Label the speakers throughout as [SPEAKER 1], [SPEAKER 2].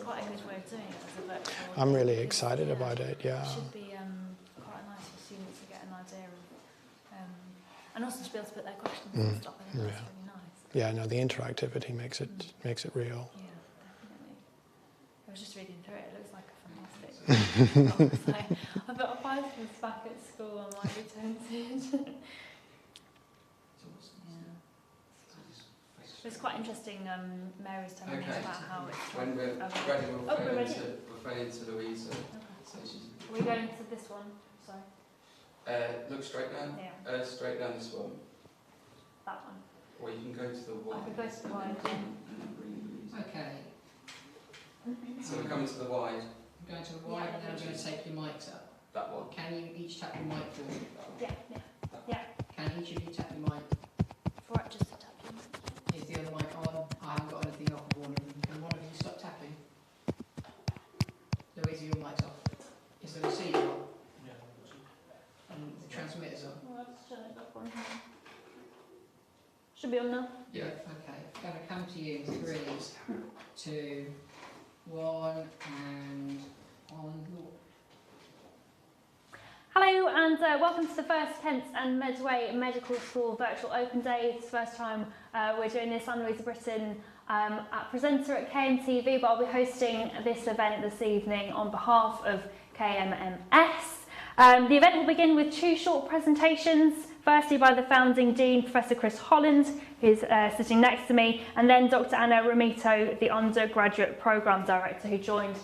[SPEAKER 1] quite a good way of doing it as a virtual.
[SPEAKER 2] I'm really excited about it, yeah.
[SPEAKER 1] It should be quite nice for students to get an idea of, and also to be able to put their questions and stuff. I think that's really nice.
[SPEAKER 2] Yeah, no, the interactivity makes it real.
[SPEAKER 1] Yeah, definitely. I was just reading through it. It looks like a fantastic. So I've got a Python back at school. I might be tempted. It's quite interesting. Mary's telling me about how it's.
[SPEAKER 3] When we're ready, we'll phone into Louisa. So
[SPEAKER 1] are we going to this one? Sorry.
[SPEAKER 3] Look straight down.
[SPEAKER 1] Yeah.
[SPEAKER 3] Straight down this one.
[SPEAKER 1] That one.
[SPEAKER 3] Or you can go to the wide.
[SPEAKER 1] I could go to the wide.
[SPEAKER 4] Okay.
[SPEAKER 3] So we're coming to the wide.
[SPEAKER 4] I'm going to the wide, and then I'm going to take your mics up.
[SPEAKER 3] That one.
[SPEAKER 4] Can you each tap your mic for me?
[SPEAKER 1] Yeah.
[SPEAKER 4] Can each of you tap your mic?
[SPEAKER 1] For it, just to tap your mic.
[SPEAKER 4] Is the other mic on? I haven't got anything off of one of them. Can one of you stop tapping? Louisa, your mic's off. Is the receiver on? Yeah. And the transmitter's on?
[SPEAKER 1] Well, let's turn it up on here. Should be on now.
[SPEAKER 3] Yeah.
[SPEAKER 4] Okay. I'm going to come to you in 3, 2, 1, and on.
[SPEAKER 1] Hello and welcome to the first Kent and Medway Medical School Virtual Open Day. It's the first time we're doing this. I'm Louisa Britton, presenter at KMTV, but I'll be hosting this event this evening on behalf of KMMS. The event will begin with 2 short presentations, firstly by the founding Dean, Professor Chris Holland, who's sitting next to me, and then Dr. Anna Ramito, the Undergraduate Programme Director, who joined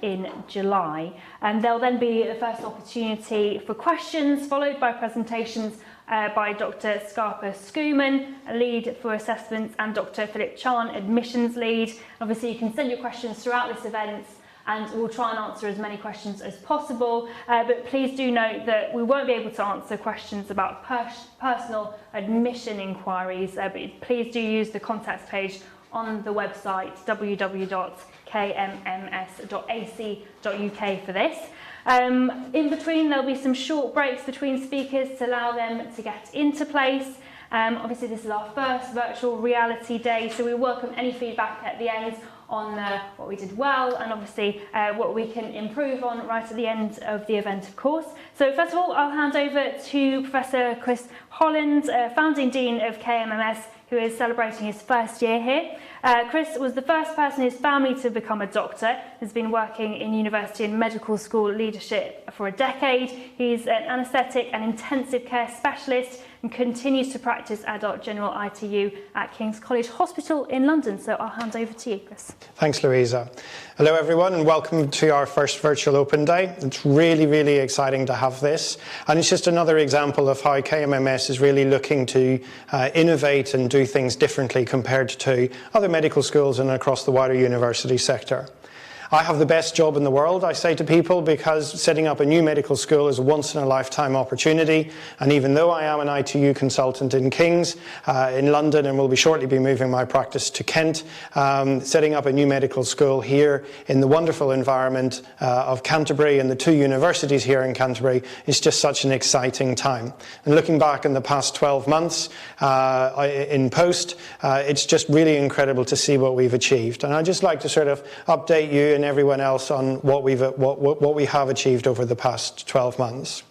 [SPEAKER 1] in July. There'll then be the first opportunity for questions, followed by presentations by Dr. Scarpa Skuman, a lead for assessments, and Dr. Philip Chan, admissions lead. Obviously, you can send your questions throughout this event, and we'll try and answer as many questions as possible. But please do note that we won't be able to answer questions about personal admission inquiries, but please do use the contacts page on the website www.kmms.ac.uk for this. In between, there'll be some short breaks between speakers to allow them to get into place. Obviously, this is our first virtual reality day, so we welcome any feedback at the end on what we did well, and obviously what we can improve on right at the end of the event, of course. So first of all, I'll hand over to Professor Chris Holland, founding Dean of KMMS, who is celebrating his first year here. Chris was the first person in his family to become a doctor, has been working in university and medical school leadership for a decade. He's an anaesthetic and intensive care specialist and continues to practice adult general ITU at King's College Hospital in London. So I'll hand over to you, Chris.
[SPEAKER 2] Thanks, Louisa. Hello, everyone, and welcome to our first virtual open day. It's really, really exciting to have this. And it's just another example of how KMMS is really looking to innovate and do things differently compared to other medical schools and across the wider university sector. I have the best job in the world, I say to people, because setting up a new medical school is a once-in-a-lifetime opportunity. And even though I am an ITU consultant in King's in London, and will be shortly be moving my practice to Kent, setting up a new medical school here in the wonderful environment of Canterbury and the 2 universities here in Canterbury is just such an exciting time. And looking back in the past 12 months in post, it's just really incredible to see what we've achieved. And I'd just like to sort of update you and everyone else on what we have achieved over the past 12 months.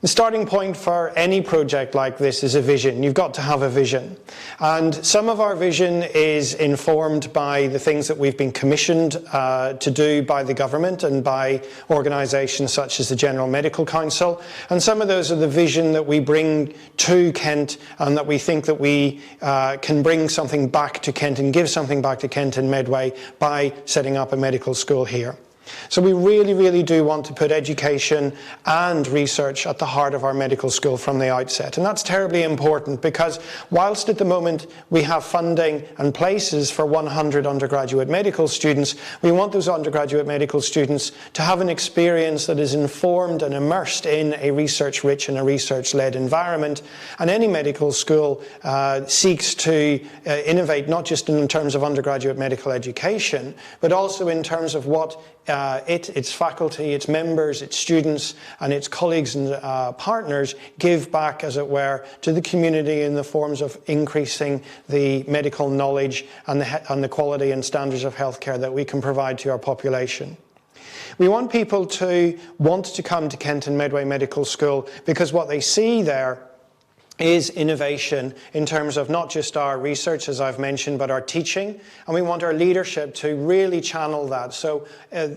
[SPEAKER 2] The starting point for any project like this is a vision. You've got to have a vision. And some of our vision is informed by the things that we've been commissioned to do by the government and by organisations such as the General Medical Council. And some of those are the vision that we bring to Kent, and that we think that we can bring something back to Kent and give something back to Kent and Medway by setting up a medical school here. So we really, really do want to put education and research at the heart of our medical school from the outset. And that's terribly important, because whilst at the moment we have funding and places for 100 undergraduate medical students, we want those undergraduate medical students to have an experience that is informed and immersed in a research-rich and a research-led environment. And any medical school seeks to innovate not just in terms of undergraduate medical education, but also in terms of what its faculty, its members, its students, and its colleagues and partners give back, as it were, to the community in the forms of increasing the medical knowledge and the quality and standards of healthcare that we can provide to our population. We want people to want to come to Kent and Medway Medical School because what they see there is innovation in terms of not just our research, as I've mentioned, but our teaching. And we want our leadership to really channel that. So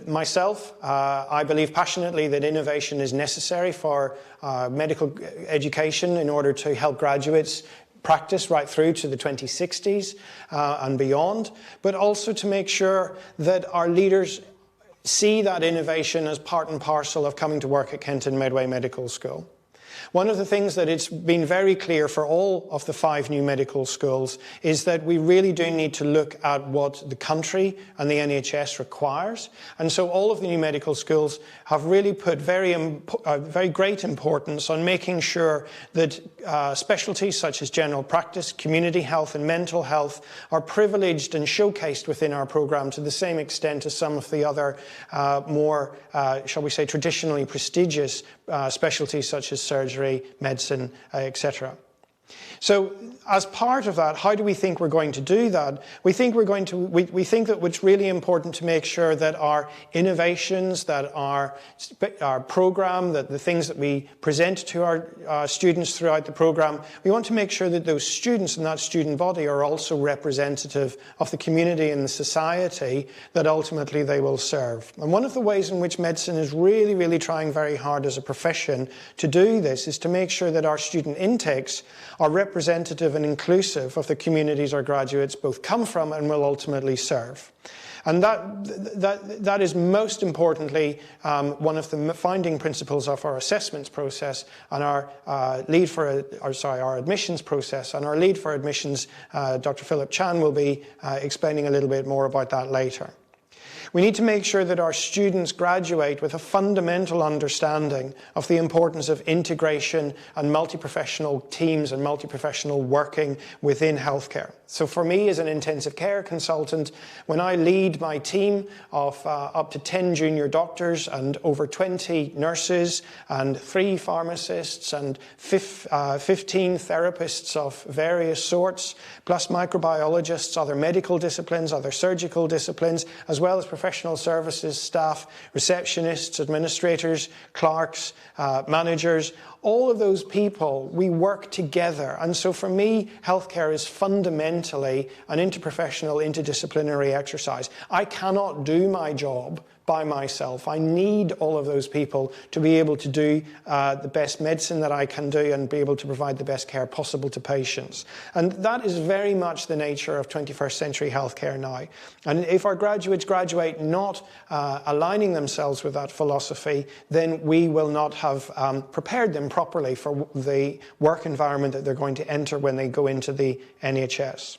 [SPEAKER 2] myself, I believe passionately that innovation is necessary for medical education in order to help graduates practice right through to the 2060s and beyond, but also to make sure that our leaders see that innovation as part and parcel of coming to work at Kent and Medway Medical School. One of the things that it's been very clear for all of the 5 new medical schools is that we really do need to look at what the country and the NHS requires. And so all of the new medical schools have really put very great importance on making sure that specialties such as general practice, community health and mental health are privileged and showcased within our programme to the same extent as some of the other more, shall we say, traditionally prestigious specialties such as surgery, medicine, etc. So as part of that, how do we think we're going to do that? We think that it's really important to make sure that our innovations, that our program, that the things that we present to our students throughout the program, we want to make sure that those students and that student body are also representative of the community and the society that ultimately they will serve. And one of the ways in which medicine is really, really trying very hard as a profession to do this is to make sure that our student intakes are representative and inclusive of the communities our graduates both come from and will ultimately serve. And that is most importantly one of the founding principles of our assessments process and our admissions process. And our lead for admissions, Dr. Philip Chan, will be explaining a little bit more about that later. We need to make sure that our students graduate with a fundamental understanding of the importance of integration and multi-professional teams and multi-professional working within healthcare. So for me as an intensive care consultant, when I lead my team of up to 10 junior doctors and over 20 nurses and 3 pharmacists and 15 therapists of various sorts, plus microbiologists, other medical disciplines, other surgical disciplines, as well as professional services staff, receptionists, administrators, clerks, managers, all of those people, we work together. And so for me, healthcare is fundamentally an interprofessional, interdisciplinary exercise. I cannot do my job by myself. I need all of those people to be able to do the best medicine that I can do and be able to provide the best care possible to patients. And that is very much the nature of 21st century healthcare now. And if our graduates graduate not aligning themselves with that philosophy, then we will not have prepared them properly for the work environment that they're going to enter when they go into the NHS.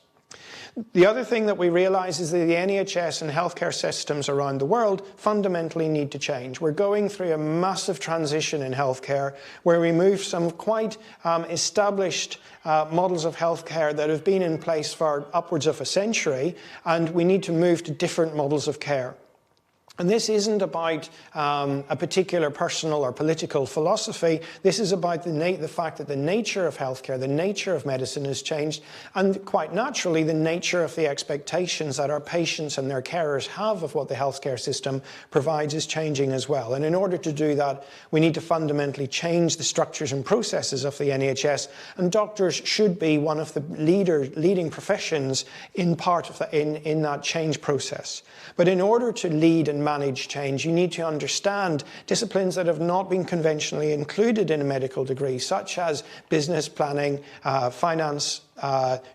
[SPEAKER 2] The other thing that we realise is that the NHS and healthcare systems around the world fundamentally need to change. We're going through a massive transition in healthcare where we move some quite established models of healthcare that have been in place for upwards of a century, and we need to move to different models of care. And this isn't about a particular personal or political philosophy. This is about the fact that the nature of healthcare, the nature of medicine has changed, and quite naturally the nature of the expectations that our patients and their carers have of what the healthcare system provides is changing as well. And in order to do that, we need to fundamentally change the structures and processes of the NHS, and doctors should be one of the leading professions in that change process. But in order to lead and manage change, you need to understand disciplines that have not been conventionally included in a medical degree, such as business planning, finance,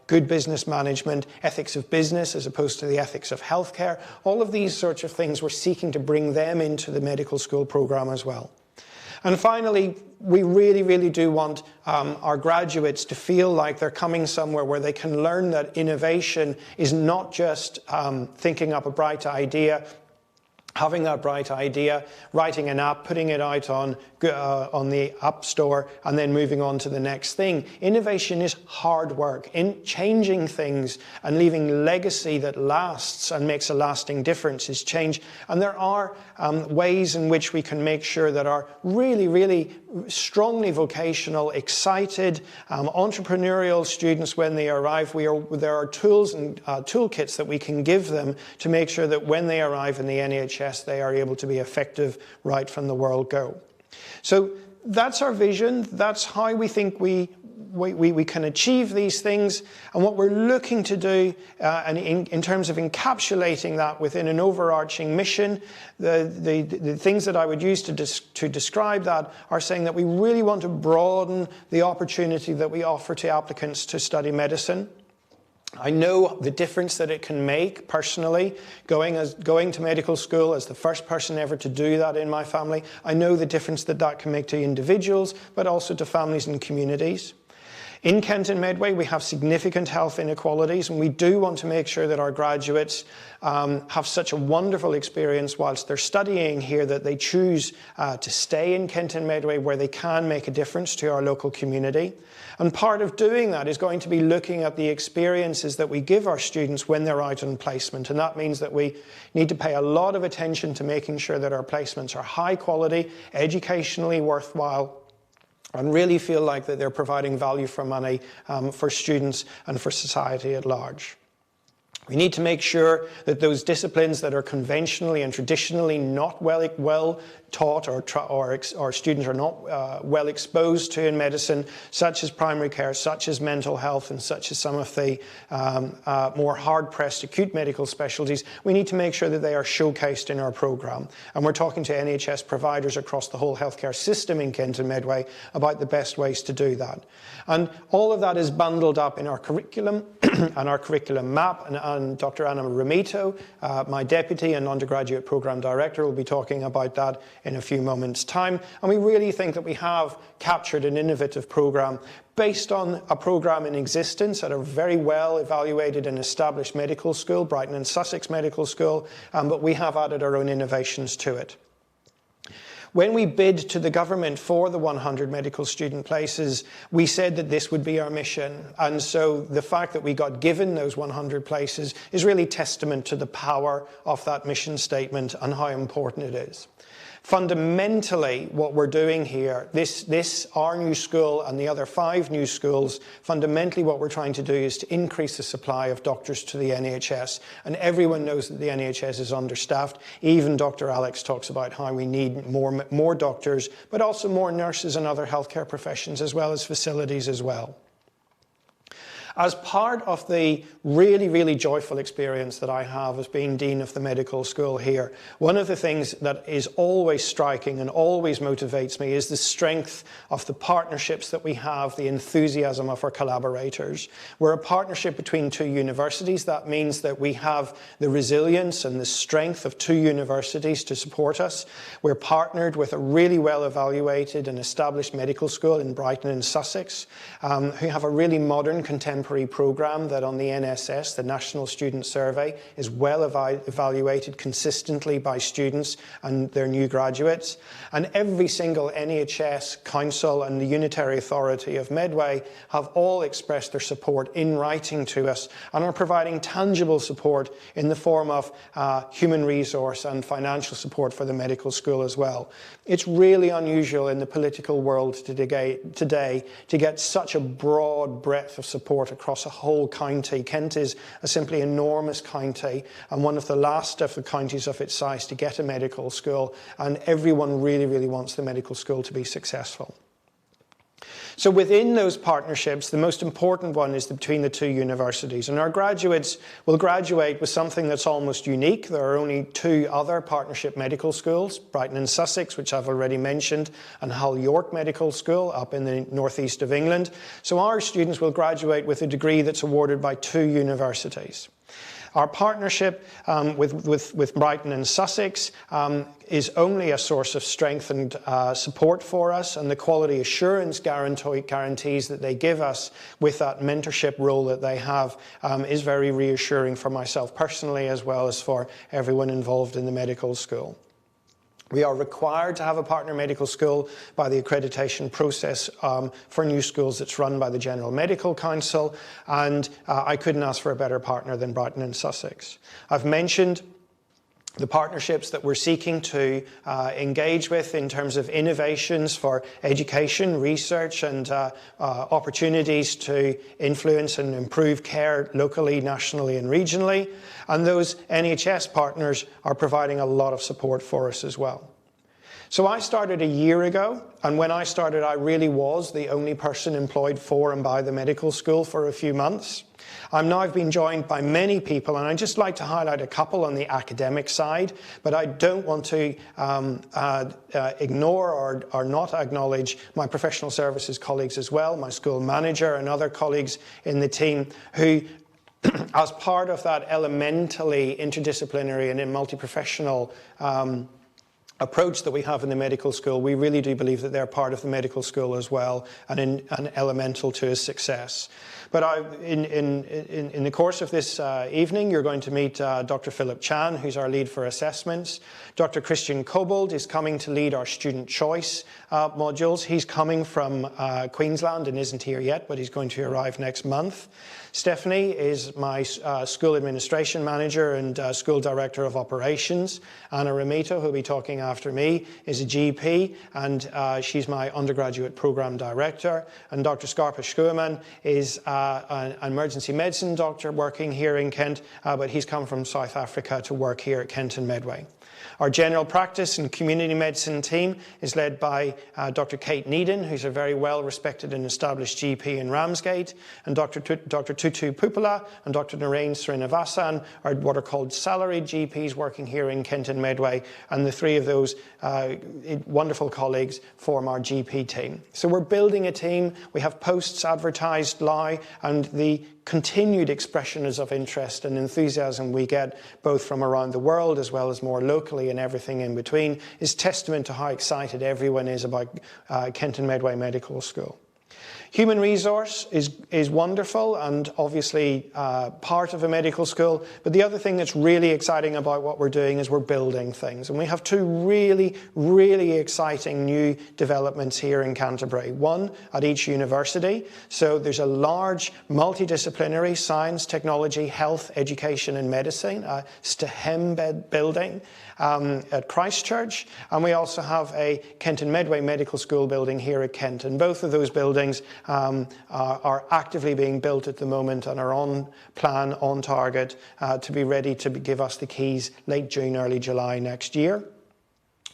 [SPEAKER 2] good business management, ethics of business as opposed to the ethics of healthcare. All of these sorts of things, we're seeking to bring them into the medical school program as well. And finally, we really, really do want our graduates to feel like they're coming somewhere where they can learn that innovation is not just thinking up a bright idea having that bright idea, writing an app, putting it out on the App Store, and then moving on to the next thing. Innovation is hard work. In changing things and leaving legacy that lasts and makes a lasting difference is change. And there are ways in which we can make sure that our really, really strongly vocational, excited, entrepreneurial students, when they arrive, there are tools and toolkits that we can give them to make sure that when they arrive in the NHS, they are able to be effective right from the word go. So that's our vision. That's how we think we can achieve these things, and what we're looking to do and in terms of encapsulating that within an overarching mission. The things that I would use to describe that are saying that we really want to broaden the opportunity that we offer to applicants to study medicine. I know the difference that it can make personally, going to medical school as the first person ever to do that in my family. I know the difference that can make to individuals, but also to families and communities. In Kent and Medway, we have significant health inequalities, and we do want to make sure that our graduates have such a wonderful experience whilst they're studying here that they choose to stay in Kent and Medway, where they can make a difference to our local community. And part of doing that is going to be looking at the experiences that we give our students when they're out on placement. And that means that we need to pay a lot of attention to making sure that our placements are high quality, educationally worthwhile, and really feel like that they're providing value for money for students and for society at large. We need to make sure that those disciplines that are conventionally and traditionally not well taught or students are not well exposed to in medicine, such as primary care, such as mental health, and such as some of the more hard-pressed acute medical specialties, we need to make sure that they are showcased in our programme. And we're talking to NHS providers across the whole healthcare system in Kent and Medway about the best ways to do that. And all of that is bundled up in our curriculum and our curriculum map, and Dr. Anna Ramito, my deputy and undergraduate programme director, will be talking about that in a few moments' time. And we really think that we have captured an innovative programme based on a programme in existence at a very well evaluated and established medical school, Brighton and Sussex Medical School, but we have added our own innovations to it. When we bid to the government for the 100 medical student places, we said that this would be our mission. And so the fact that we got given those 100 places is really testament to the power of that mission statement and how important it is. Fundamentally, what we're doing here, our new school and the other 5 new schools, fundamentally what we're trying to do is to increase the supply of doctors to the NHS. And everyone knows that the NHS is understaffed. Even Dr. Alex talks about how we need more doctors, but also more nurses and other healthcare professions, as well as facilities as well. As part of the really, really joyful experience that I have as being Dean of the Medical School here, one of the things that is always striking and always motivates me is the strength of the partnerships that we have, the enthusiasm of our collaborators. We're a partnership between 2 universities. That means that we have the resilience and the strength of 2 universities to support us. We're partnered with a really well evaluated and established medical school in Brighton and Sussex, who have a really modern, contemporary programme that on the NSS, the National Student Survey, is well evaluated consistently by students and their new graduates. And every single NHS council and the unitary authority of Medway have all expressed their support in writing to us and are providing tangible support in the form of human resource and financial support for the medical school as well. It's really unusual in the political world today to get such a broad breadth of support across a whole county. Kent is a simply enormous county and one of the last of the counties of its size to get a medical school, and everyone really, really wants the medical school to be successful. So within those partnerships, the most important one is between the 2 universities. And our graduates will graduate with something that's almost unique. There are only 2 other partnership medical schools, Brighton and Sussex, which I've already mentioned, and Hull York Medical School up in the northeast of England. So our students will graduate with a degree that's awarded by 2 universities. Our partnership with Brighton and Sussex is only a source of strength and support for us, and the quality assurance guarantees that they give us with that mentorship role that they have is very reassuring for myself personally, as well as for everyone involved in the medical school. We are required to have a partner medical school by the accreditation process for new schools that's run by the General Medical Council, and I couldn't ask for a better partner than Brighton and Sussex. I've mentioned the partnerships that we're seeking to engage with in terms of innovations for education, research, and opportunities to influence and improve care locally, nationally, and regionally. And those NHS partners are providing a lot of support for us as well. So I started a year ago, and when I started, I really was the only person employed for and by the medical school for a few months. I'm now been joined by many people, and I'd just like to highlight a couple on the academic side, but I don't want to ignore or not acknowledge my professional services colleagues as well, my school manager and other colleagues in the team who, as part of that elementally interdisciplinary and multi-professional approach that we have in the medical school, we really do believe that they're part of the medical school as well and elemental to its success. But in the course of this evening, you're going to meet Dr. Philip Chan, who's our lead for assessments. Dr. Christian Kobold is coming to lead our student choice modules. He's coming from Queensland and isn't here yet, but he's going to arrive next month. Stephanie is my school administration manager and school director of operations. Anna Ramito, who'll be talking after me, is a GP, and she's my undergraduate program director. And Dr. Scarpa Schuurman is an emergency medicine doctor working here in Kent, but he's come from South Africa to work here at Kent and Medway. Our general practice and community medicine team is led by Dr. Kate Needon, who's a very well-respected and established GP in Ramsgate, and Dr. Tutu Pupala and Dr. Narain Srinivasan are what are called salaried GPs working here in Kent and Medway, and the three of those wonderful colleagues form our GP team. So we're building a team. We have posts advertised now, and the continued expressions of interest and enthusiasm we get both from around the world as well as more locally and everything in between is testament to how excited everyone is about Kent and Medway Medical School. Human resource is wonderful and obviously part of a medical school, but the other thing that's really exciting about what we're doing is we're building things. And we have two really, really exciting new developments here in Canterbury, one at each university. So there's a large multidisciplinary science, technology, health, education and medicine, STEM building at Christchurch, and we also have a Kent and Medway Medical School building here at Kent, and both of those buildings are actively being built at the moment and are on plan, on target to be ready to give us the keys late June, early July next year.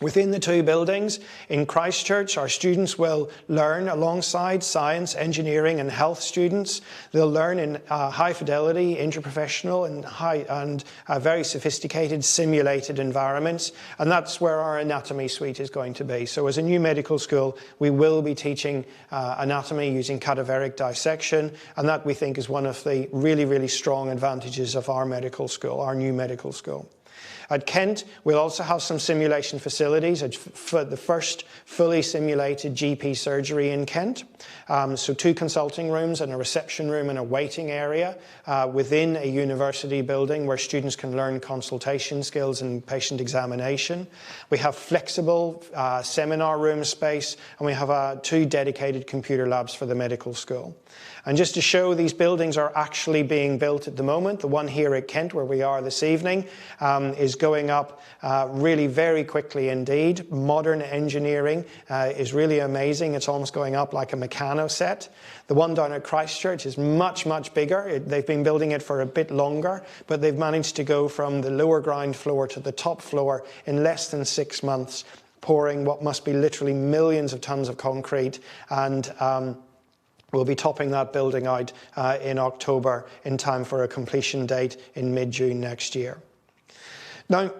[SPEAKER 2] Within the two buildings in Christchurch, our students will learn alongside science, engineering and health students. They'll learn in high fidelity, interprofessional and very sophisticated simulated environments. And that's where our anatomy suite is going to be. So as a new medical school, we will be teaching anatomy using cadaveric dissection. And that we think is one of the really, really strong advantages of our medical school, our new medical school. At Kent, we'll also have some simulation facilities, for the first fully simulated GP surgery in Kent. So 2 consulting rooms and a reception room and a waiting area within a university building where students can learn consultation skills and patient examination. We have flexible seminar room space, and we have 2 dedicated computer labs for the medical school. And just to show, these buildings are actually being built at the moment. The one here at Kent, where we are this evening, is going up really very quickly indeed. Modern engineering is really amazing. It's almost going up like a Meccano set. The one down at Christchurch is much, much bigger. They've been building it for a bit longer, but they've managed to go from the lower ground floor to the top floor in less than 6 months, pouring what must be literally millions of tons of concrete, and we'll be topping that building out in October in time for a completion date in mid-June next year. Now,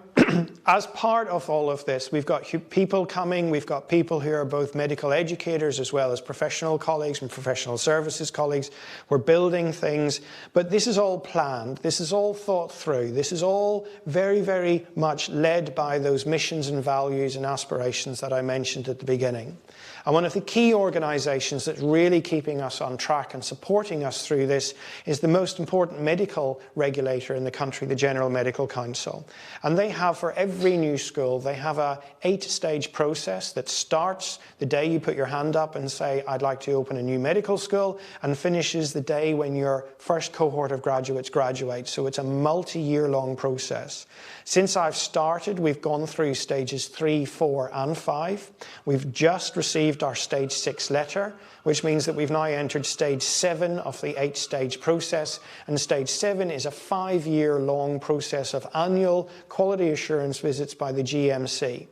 [SPEAKER 2] as part of all of this, we've got people coming, we've got people who are both medical educators as well as professional colleagues and professional services colleagues. We're building things, but this is all planned, this is all thought through, this is all very, very much led by those missions and values and aspirations that I mentioned at the beginning. And one of the key organisations that's really keeping us on track and supporting us through this is the most important medical regulator in the country, the General Medical Council. And they have, for every new school, they have a 8-stage process that starts the day you put your hand up and say, I'd like to open a new medical school, and finishes the day when your first cohort of graduates graduates. So it's a multi-year long process. Since I've started, we've gone through stages 3, 4 and 5. We've just received our stage 6 letter, which means that we've now entered stage 7 of the 8-stage process, and stage 7 is a 5-year long process of annual quality assurance visits by the GMC.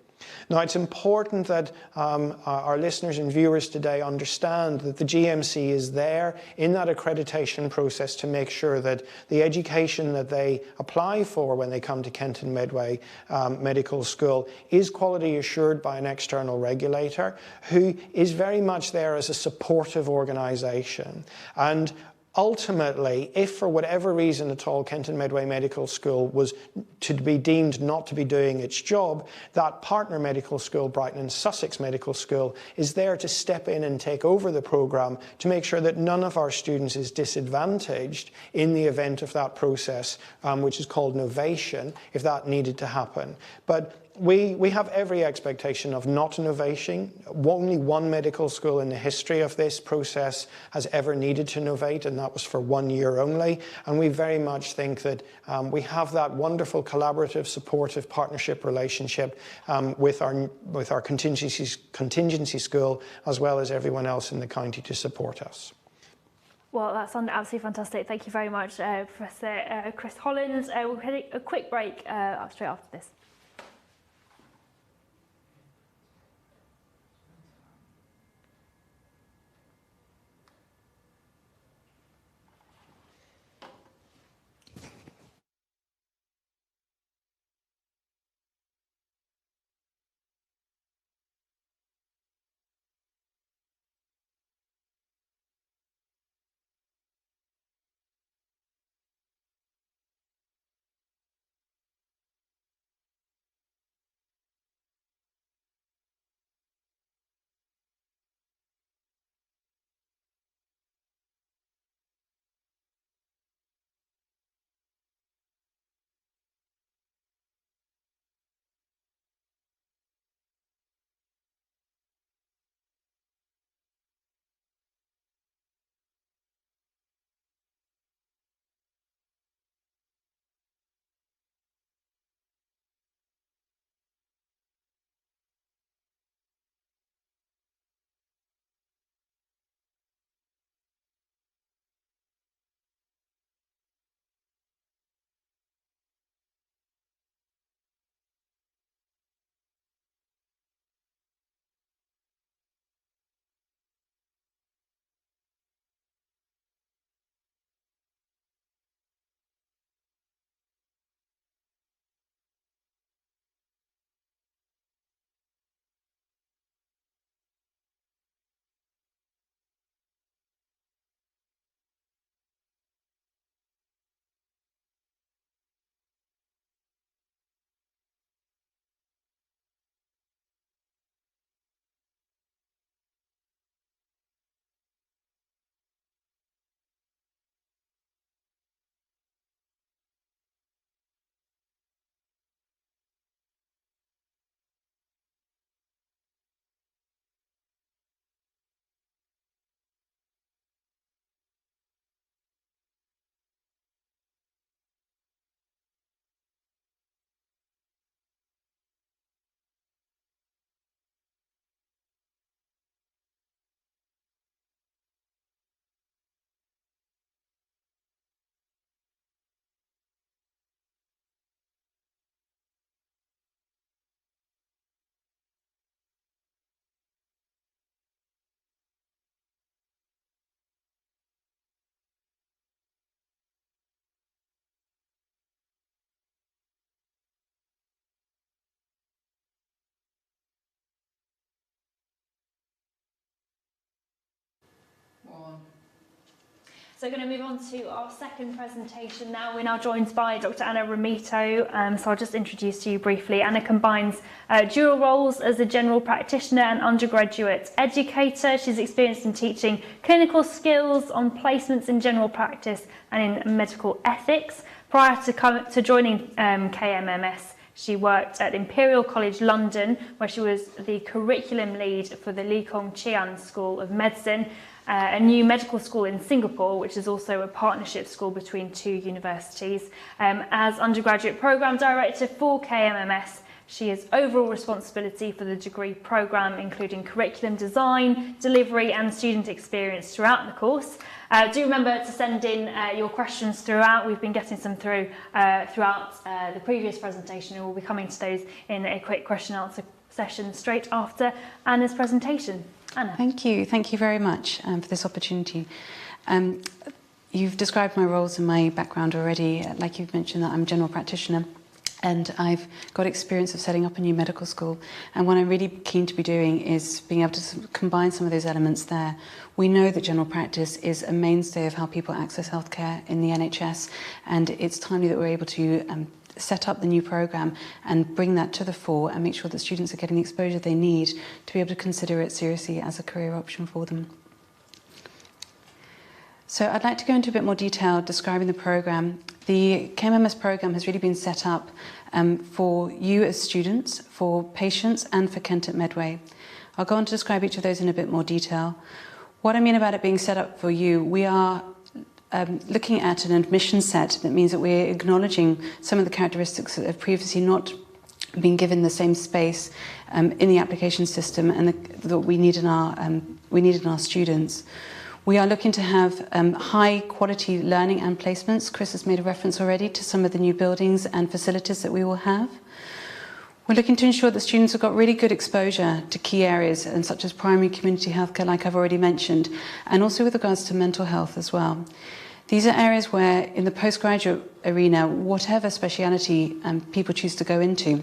[SPEAKER 2] Now, it's important that our listeners and viewers today understand that the GMC is there in that accreditation process to make sure that the education that they apply for when they come to Kenton Medway Medical School is quality assured by an external regulator who is very much there as a supportive organisation. And ultimately, if for whatever reason at all Kenton Medway Medical School was to be deemed not to be doing its job, that partner medical school, Brighton and Sussex Medical School, is there to step in and take over the programme to make sure that none of our students is disadvantaged in the event of that process, which is called novation, if that needed to happen. But we have every expectation of not novation. Only one medical school in the history of this process has ever needed to novate, and that was for 1 year only. And we very much think that we have that wonderful collaborative, supportive partnership relationship with our contingency school, as well as everyone else in the county to support us.
[SPEAKER 1] Well, that sounded absolutely fantastic. Thank you very much, Professor Chris Holland. We'll take a quick break straight after this. So we're going to move on to our second presentation now. We're now joined by Dr. Anna Romito. So I'll just introduce you briefly. Anna combines dual roles as a general practitioner and undergraduate educator. She's experienced in teaching clinical skills on placements in general practice and in medical ethics. Prior to joining KMMS, she worked at Imperial College London, where she was the curriculum lead for the Lee Kong Chian School of Medicine, a new medical school in Singapore, which is also a partnership school between two universities. As undergraduate programme director for KMMS, she has overall responsibility for the degree programme, including curriculum design, delivery and student experience throughout the course. Do remember to send in your questions throughout. We've been getting some through throughout the previous presentation, and we'll be coming to those in a quick question and answer session straight after Anna's presentation. Anna.
[SPEAKER 5] Thank you very much for this opportunity. You've described my roles and my background already. Like you've mentioned, that I'm a general practitioner, and I've got experience of setting up a new medical school. And what I'm really keen to be doing is being able to combine some of those elements there. We know that general practice is a mainstay of how people access healthcare in the NHS, and it's timely that we're able to set up the new programme and bring that to the fore and make sure that students are getting the exposure they need to be able to consider it seriously as a career option for them. So I'd like to go into a bit more detail describing the programme. The KMMS programme has really been set up for you as students, for patients and for Kent at Medway. I'll go on to describe each of those in a bit more detail. What I mean about it being set up for you, we are looking at an admission set that means that we're acknowledging some of the characteristics that have previously not been given the same space in the application system and that we need in our students. We are looking to have high quality learning and placements. Chris has made a reference already to some of the new buildings and facilities that we will have. We're looking to ensure that students have got really good exposure to key areas and such as primary community healthcare, like I've already mentioned, and also with regards to mental health as well. These are areas where in the postgraduate arena, whatever speciality people choose to go into,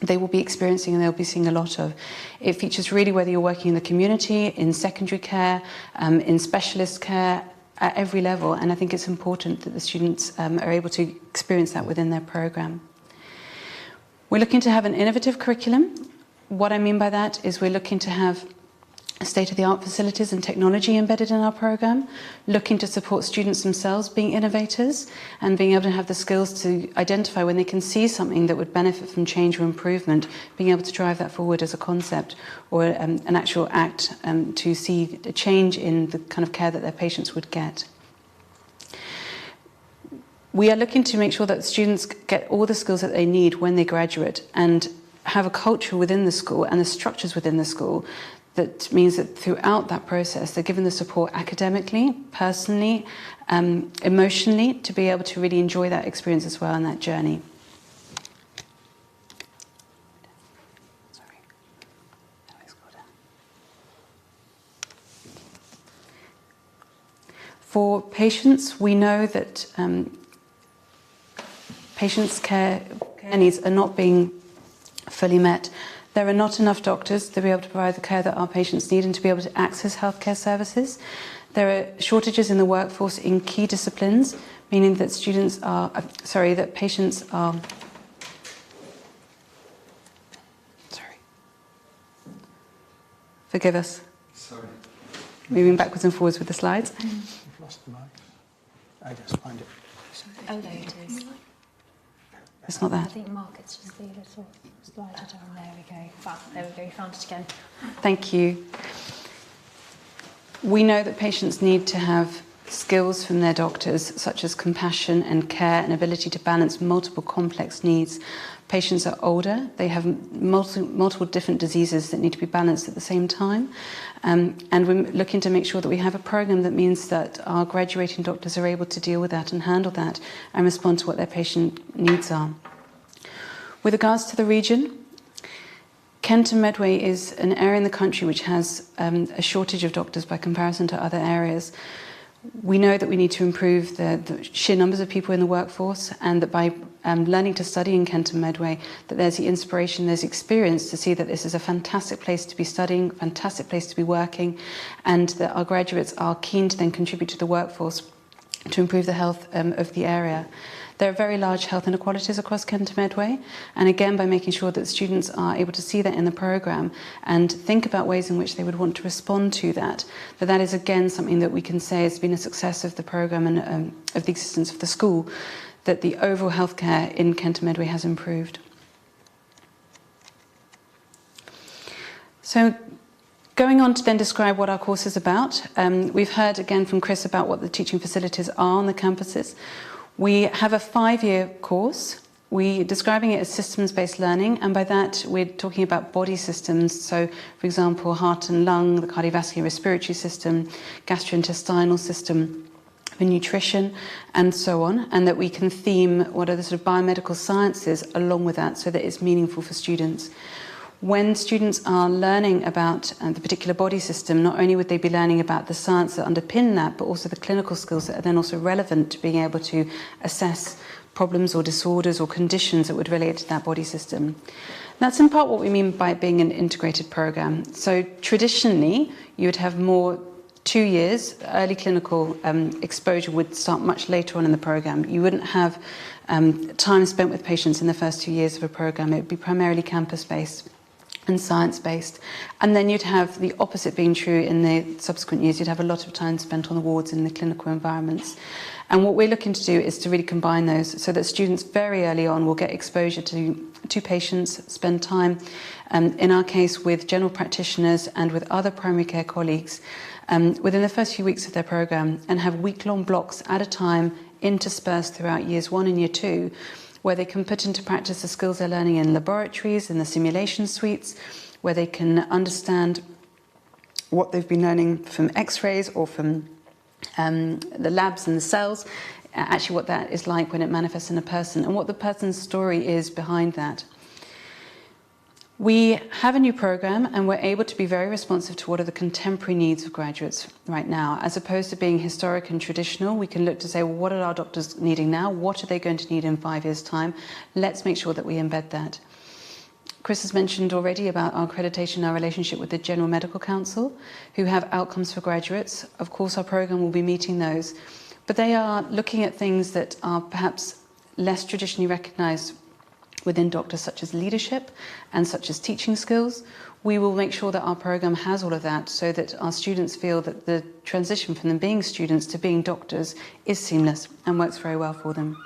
[SPEAKER 5] they will be experiencing and they'll be seeing a lot of. It features really whether you're working in the community, in secondary care, in specialist care, at every level, and I think it's important that the students are able to experience that within their programme. We're looking to have an innovative curriculum. What I mean by that is we're looking to have state-of-the-art facilities and technology embedded in our programme, looking to support students themselves being innovators and being able to have the skills to identify when they can see something that would benefit from change or improvement, being able to drive that forward as a concept or an actual act to see a change in the kind of care that their patients would get. We are looking to make sure that students get all the skills that they need when they graduate and have a culture within the school and the structures within the school that means that throughout that process they're given the support academically, personally, emotionally to be able to really enjoy that experience as well and that journey. For patients, we know that patients' care needs are not being fully met. There are not enough doctors to be able to provide the care that our patients need and to be able to access healthcare services. There are shortages in the workforce in key disciplines, meaning that patients are. Forgive us.
[SPEAKER 3] Sorry.
[SPEAKER 5] Moving backwards and forwards with the slides.
[SPEAKER 2] I've lost the mic. I just find it.
[SPEAKER 1] Oh, there it is.
[SPEAKER 5] It's not that.
[SPEAKER 1] I think Mark, it's just the little slider down. There we go. There we go. You found it again.
[SPEAKER 5] Thank you. We know that patients need to have skills from their doctors, such as compassion and care and ability to balance multiple complex needs. Patients are older, they have multiple different diseases that need to be balanced at the same time. And we're looking to make sure that we have a programme that means that our graduating doctors are able to deal with that and handle that and respond to what their patient needs are. With regards to the region, Kent and Medway is an area in the country which has a shortage of doctors by comparison to other areas. We know that we need to improve the sheer numbers of people in the workforce, and that by learning to study in Kent and Medway, that there's the inspiration, there's experience to see that this is a fantastic place to be studying, fantastic place to be working, and that our graduates are keen to then contribute to the workforce to improve the health of the area. There are very large health inequalities across Kent and Medway, and again, by making sure that students are able to see that in the programme and think about ways in which they would want to respond to that, that is again something that we can say has been a success of the programme and of the existence of the school, that the overall healthcare in Kent and Medway has improved. So, going on to then describe what our course is about, we've heard again from Chris about what the teaching facilities are on the campuses. We have a 5-year course. We're describing it as systems-based learning, and by that we're talking about body systems. So, for example, heart and lung, the cardiovascular respiratory system, gastrointestinal system, the nutrition, and so on, and that we can theme what are the sort of biomedical sciences along with that so that it's meaningful for students. When students are learning about the particular body system, not only would they be learning about the science that underpin that, but also the clinical skills that are then also relevant to being able to assess problems or disorders or conditions that would relate to that body system. That's in part what we mean by it being an integrated programme. So traditionally, you would have more 2 years. Early clinical exposure would start much later on in the programme. You wouldn't have time spent with patients in the first 2 years of a programme. It would be primarily campus-based and science-based. And then you'd have the opposite being true in the subsequent years. You'd have a lot of time spent on the wards in the clinical environments. And what we're looking to do is to really combine those so that students very early on will get exposure to patients, spend time, in our case, with general practitioners and with other primary care colleagues within the first few weeks of their programme, and have week-long blocks at a time interspersed throughout years 1 and year 2, where they can put into practice the skills they're learning in laboratories, in the simulation suites, where they can understand what they've been learning from x-rays or from the labs and the cells, actually what that is like when it manifests in a person, and what the person's story is behind that. We have a new programme, and we're able to be very responsive to what are the contemporary needs of graduates right now. As opposed to being historic and traditional, we can look to say, well, what are our doctors needing now? What are they going to need in 5 years' time? Let's make sure that we embed that. Chris has mentioned already about our accreditation, our relationship with the General Medical Council, who have outcomes for graduates. Of course, our programme will be meeting those, but they are looking at things that are perhaps less traditionally recognised within doctors, such as leadership and such as teaching skills. We will make sure that our programme has all of that so that our students feel that the transition from them being students to being doctors is seamless and works very well for them.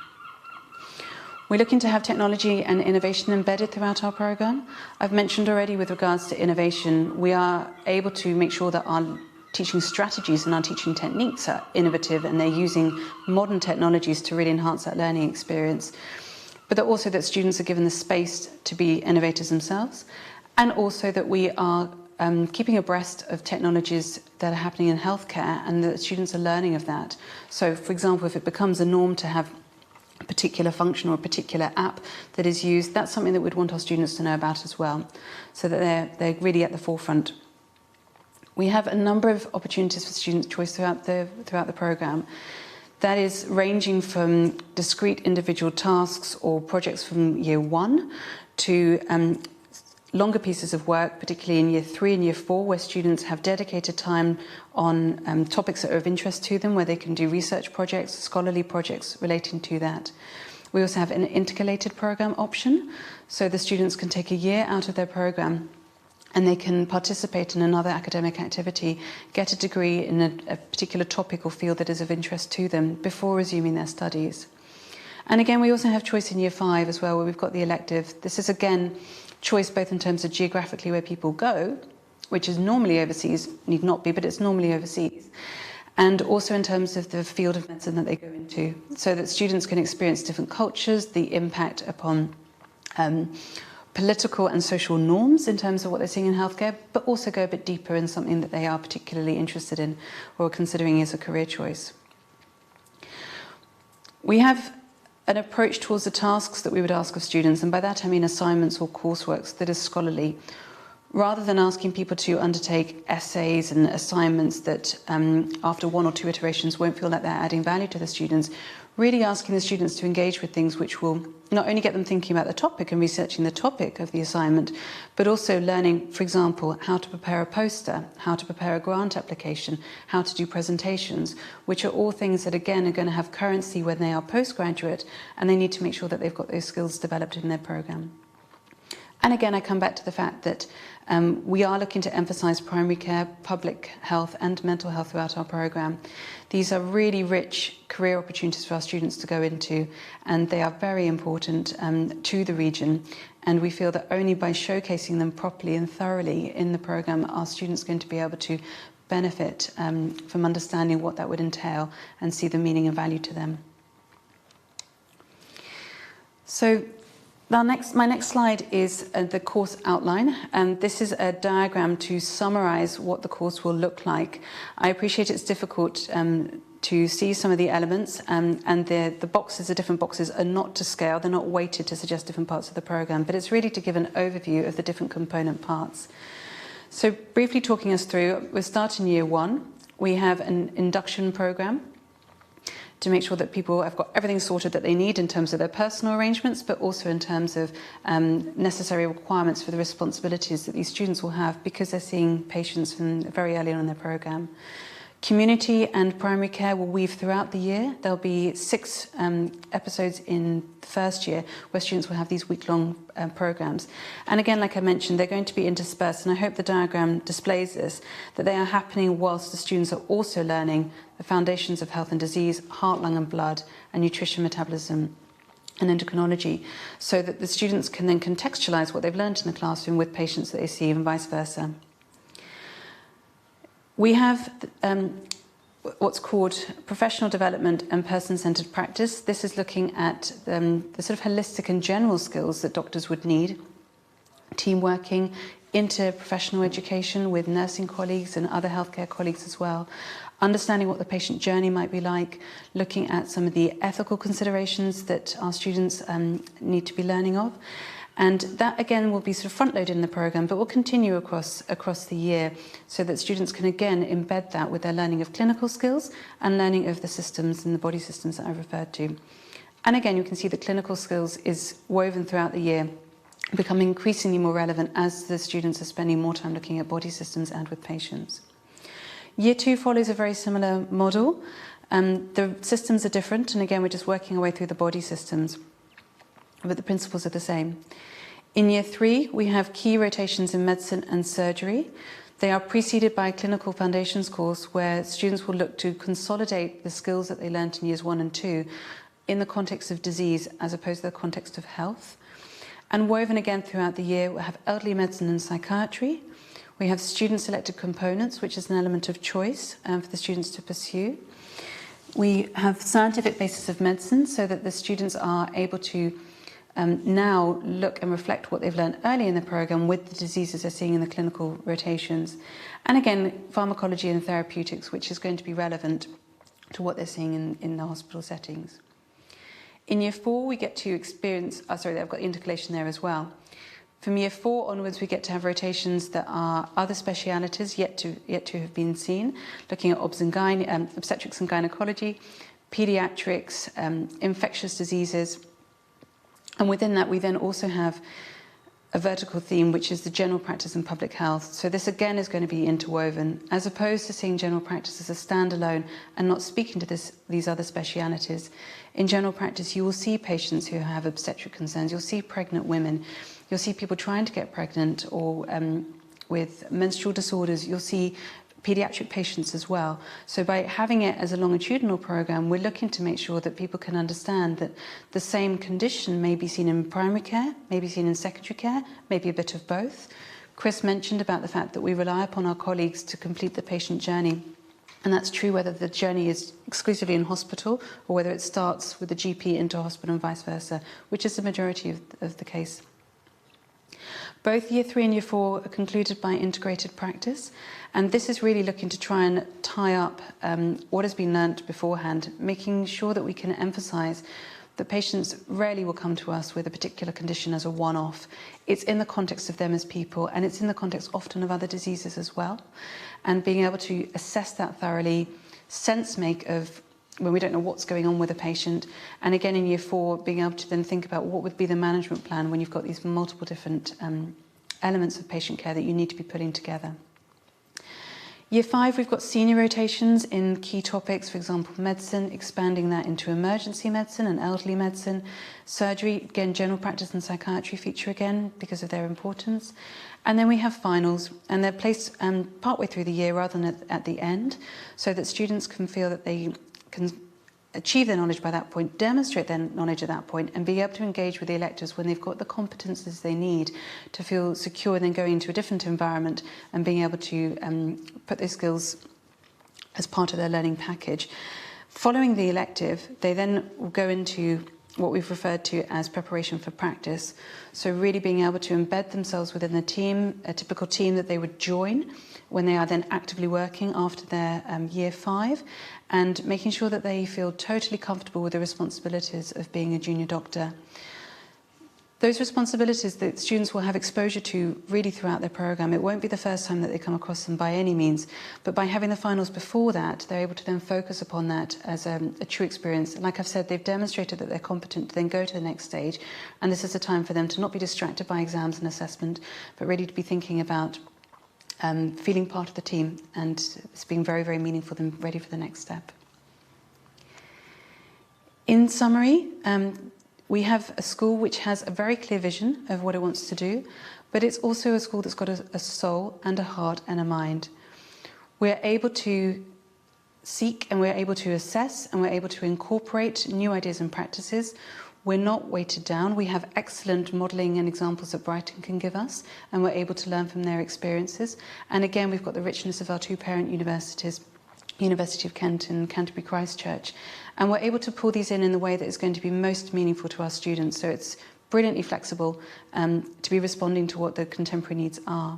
[SPEAKER 5] We're looking to have technology and innovation embedded throughout our programme. I've mentioned already with regards to innovation, we are able to make sure that our teaching strategies and our teaching techniques are innovative, and they're using modern technologies to really enhance that learning experience. But that also that students are given the space to be innovators themselves, and also that we are keeping abreast of technologies that are happening in healthcare, and that students are learning of that. So, for example, if it becomes a norm to have a particular function or a particular app that is used, that's something that we'd want our students to know about as well, so that they're really at the forefront. We have a number of opportunities for student choice throughout the programme. That is ranging from discrete individual tasks or projects from year 1 to longer pieces of work, particularly in year 3 and year 4, where students have dedicated time on topics that are of interest to them, where they can do research projects, scholarly projects relating to that. We also have an intercalated programme option, so the students can take a year out of their programme and they can participate in another academic activity, get a degree in a particular topic or field that is of interest to them before resuming their studies. And again, we also have choice in year 5 as well, where we've got the elective. This is again choice both in terms of geographically where people go, which is normally overseas, need not be, but it's normally overseas, and also in terms of the field of medicine that they go into, so that students can experience different cultures, the impact upon political and social norms in terms of what they're seeing in healthcare, but also go a bit deeper in something that they are particularly interested in or considering as a career choice. We have an approach towards the tasks that we would ask of students, and by that I mean assignments or coursework that is scholarly. Rather than asking people to undertake essays and assignments that after 1 or 2 iterations won't feel like they're adding value to the students, really asking the students to engage with things which will not only get them thinking about the topic and researching the topic of the assignment, but also learning, for example, how to prepare a poster, how to prepare a grant application, how to do presentations, which are all things that, again, are going to have currency when they are postgraduate, and they need to make sure that they've got those skills developed in their programme. And again, I come back to the fact that we are looking to emphasise primary care, public health and mental health throughout our programme. These are really rich career opportunities for our students to go into, and they are very important to the region. And we feel that only by showcasing them properly and thoroughly in the programme are students going to be able to benefit from understanding what that would entail and see the meaning and value to them. So my next slide is the course outline, and this is a diagram to summarise what the course will look like. I appreciate it's difficult to see some of the elements, and the boxes, the different boxes, are not to scale, they're not weighted to suggest different parts of the programme, but it's really to give an overview of the different component parts. So briefly talking us through, we'll start in year 1. We have an induction programme to make sure that people have got everything sorted that they need in terms of their personal arrangements, but also in terms of necessary requirements for the responsibilities that these students will have because they're seeing patients from very early on in their programme. Community and primary care will weave throughout the year. There'll be 6 episodes in the first year where students will have these week-long programmes. And again, like I mentioned, they're going to be interspersed, and I hope the diagram displays this, that they are happening whilst the students are also learning the foundations of health and disease, heart, lung and blood, and nutrition, metabolism, and endocrinology, so that the students can then contextualise what they've learned in the classroom with patients that they see and vice versa. We have what's called professional development and person-centred practice. This is looking at the sort of holistic and general skills that doctors would need. Team working, interprofessional education with nursing colleagues and other healthcare colleagues as well. Understanding what the patient journey might be like, looking at some of the ethical considerations that our students need to be learning of. And that, again, will be sort of front-loaded in the programme, but will continue across the year so that students can, again, embed that with their learning of clinical skills and learning of the systems and the body systems that I referred to. And again, you can see the clinical skills is woven throughout the year, becoming increasingly more relevant as the students are spending more time looking at body systems and with patients. Year 2 follows a very similar model. The systems are different, and again, we're just working our way through the body systems, but the principles are the same. In year 3, we have key rotations in medicine and surgery. They are preceded by a clinical foundations course where students will look to consolidate the skills that they learnt in years 1 and 2 in the context of disease as opposed to the context of health. And woven again throughout the year, we'll have elderly medicine and psychiatry. We have student-selected components, which is an element of choice for the students to pursue. We have scientific basis of medicine so that the students are able to now look and reflect what they've learned early in the programme with the diseases they're seeing in the clinical rotations. And again, pharmacology and therapeutics, which is going to be relevant to what they're seeing in the hospital settings. In year 4, we get to experience, I've got intercalation there as well. From year 4 onwards, we get to have rotations that are other specialities yet to have been seen, looking at obstetrics and gynecology, paediatrics, infectious diseases. And within that, we then also have a vertical theme, which is the general practice and public health. So this again is going to be interwoven, as opposed to seeing general practice as a standalone and not speaking to these other specialities. In general practice, you will see patients who have obstetric concerns. You'll see pregnant women. You'll see people trying to get pregnant or with menstrual disorders. You'll see paediatric patients as well. So by having it as a longitudinal programme, we're looking to make sure that people can understand that the same condition may be seen in primary care, may be seen in secondary care, maybe a bit of both. Chris mentioned about the fact that we rely upon our colleagues to complete the patient journey. And that's true whether the journey is exclusively in hospital or whether it starts with the GP into hospital and vice versa, which is the majority of the case. Both year 3 and year 4 are concluded by integrated practice, and this is really looking to try and tie up what has been learnt beforehand, making sure that we can emphasise that patients rarely will come to us with a particular condition as a one-off. It's in the context of them as people, and it's in the context often of other diseases as well, and being able to assess that thoroughly, sense make of when we don't know what's going on with a patient. And again, in year 4, being able to then think about what would be the management plan when you've got these multiple different elements of patient care that you need to be putting together. Year 5, we've got senior rotations in key topics, for example, medicine, expanding that into emergency medicine and elderly medicine. Surgery, again, general practice and psychiatry feature again because of their importance. And then we have finals, and they're placed partway through the year rather than at the end, so that students can feel that they can achieve their knowledge by that point, demonstrate their knowledge at that point, and be able to engage with the electives when they've got the competences they need to feel secure, then going into a different environment and being able to put those skills as part of their learning package. Following the elective, they then will go into what we've referred to as preparation for practice. So really being able to embed themselves within the team, a typical team that they would join when they are then actively working after their year 5, and making sure that they feel totally comfortable with the responsibilities of being a junior doctor. Those responsibilities that students will have exposure to really throughout their programme. It won't be the first time that they come across them by any means, but by having the finals before that, they're able to then focus upon that as a true experience. Like I've said, they've demonstrated that they're competent to then go to the next stage, and this is a time for them to not be distracted by exams and assessment, but really to be thinking about feeling part of the team, and it's being very, very meaningful and ready for the next step. In summary, we have a school which has a very clear vision of what it wants to do, but it's also a school that's got a soul and a heart and a mind. We're able to seek and we're able to assess and we're able to incorporate new ideas and practices. We're not weighted down. We have excellent modelling and examples that Brighton can give us, and we're able to learn from their experiences. And again, we've got the richness of our 2 parent universities, University of Kent and Canterbury Christchurch. And we're able to pull these in the way that is going to be most meaningful to our students. So it's brilliantly flexible to be responding to what the contemporary needs are.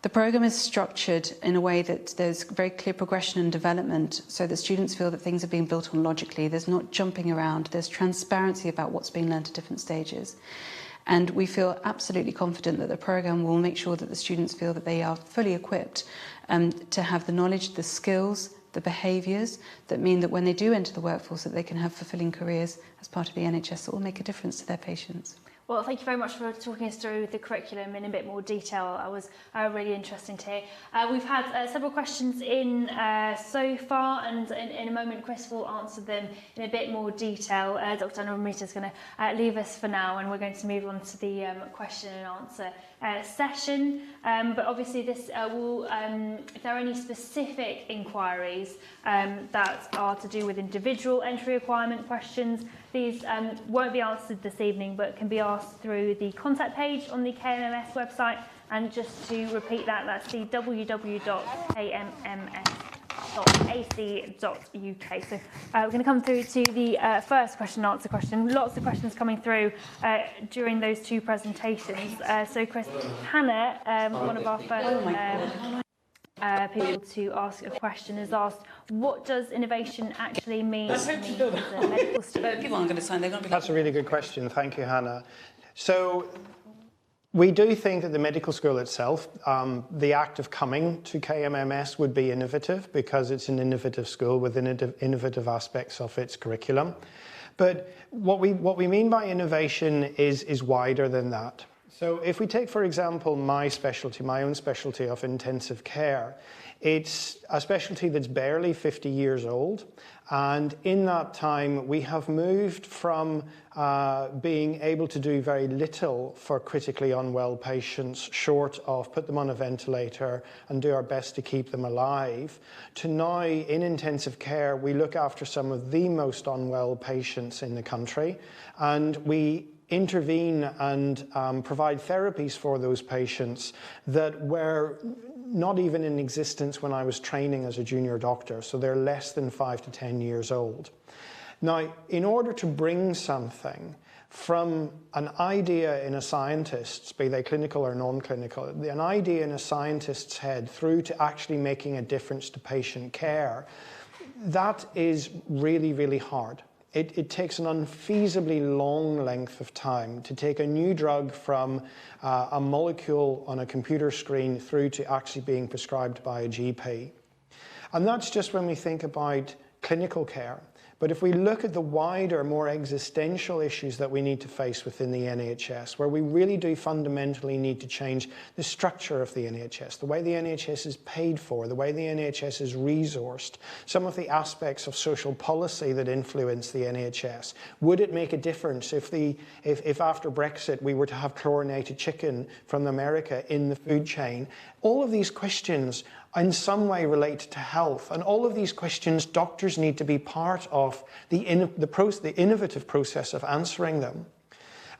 [SPEAKER 5] The programme is structured in a way that there's very clear progression and development, so that students feel that things are being built on logically. There's not jumping around. There's transparency about what's being learned at different stages. And we feel absolutely confident that the programme will make sure that the students feel that they are fully equipped to have the knowledge, the skills, the behaviours that mean that when they do enter the workforce, that they can have fulfilling careers as part of the NHS that will make a difference to their patients.
[SPEAKER 1] Well, thank you very much for talking us through the curriculum in a bit more detail. It was really interesting to hear. We've had several questions in so far, and in a moment Chris will answer them in a bit more detail. Dr. Anna Ramita is going to leave us for now, and we're going to move on to the question and answer session. But obviously this will, if there are any specific inquiries that are to do with individual entry requirement questions, these won't be answered this evening, but can be asked through the contact page on the KMMS website. And just to repeat that, that's the www.kmms.ac.uk. So we're going to come through to the first question and answer question. Lots of questions coming through during those 2 presentations. So Chris, Hannah, one of our first people to ask a question, has asked, what does innovation actually mean to me as a medical student?
[SPEAKER 5] People aren't going to sign, they're going to be...
[SPEAKER 2] That's a really good question. Thank you, Hannah. So we do think that the medical school itself, the act of coming to KMMS would be innovative, because it's an innovative school with innovative aspects of its curriculum. But what we mean by innovation is wider than that. So if we take, for example, my own specialty of intensive care, it's a specialty that's barely 50 years old. And in that time, we have moved from being able to do very little for critically unwell patients, short of put them on a ventilator and do our best to keep them alive, to now in intensive care, we look after some of the most unwell patients in the country, and we intervene and provide therapies for those patients that were not even in existence when I was training as a junior doctor, so they're less than 5 to 10 years old. Now, in order to bring something from an idea in a scientist's, be they clinical or non-clinical, an idea in a scientist's head through to actually making a difference to patient care, that is really, really hard. It takes an unfeasibly long length of time to take a new drug from a molecule on a computer screen through to actually being prescribed by a GP. And that's just when we think about clinical care. But if we look at the wider, more existential issues that we need to face within the NHS, where we really do fundamentally need to change the structure of the NHS, the way the NHS is paid for, the way the NHS is resourced, some of the aspects of social policy that influence the NHS. Would it make a difference if after Brexit we were to have chlorinated chicken from America in the food chain? All of these questions in some way relate to health, and all of these questions doctors need to be part of the innovative process of answering them.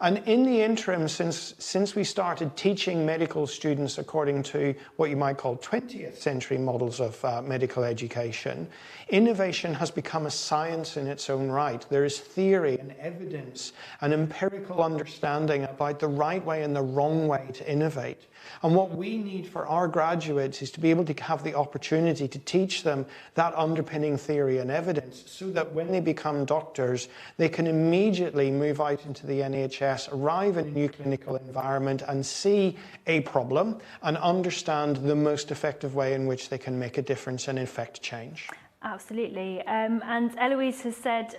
[SPEAKER 2] And in the interim, since we started teaching medical students according to what you might call 20th century models of medical education, innovation has become a science in its own right. There is theory and evidence and empirical understanding about the right way and the wrong way to innovate. And what we need for our graduates is to be able to have the opportunity to teach them that underpinning theory and evidence, so that when they become doctors, they can immediately move out into the NHS, arrive in a new clinical environment and see a problem and understand the most effective way in which they can make a difference and effect change.
[SPEAKER 1] Absolutely. And Eloise has said,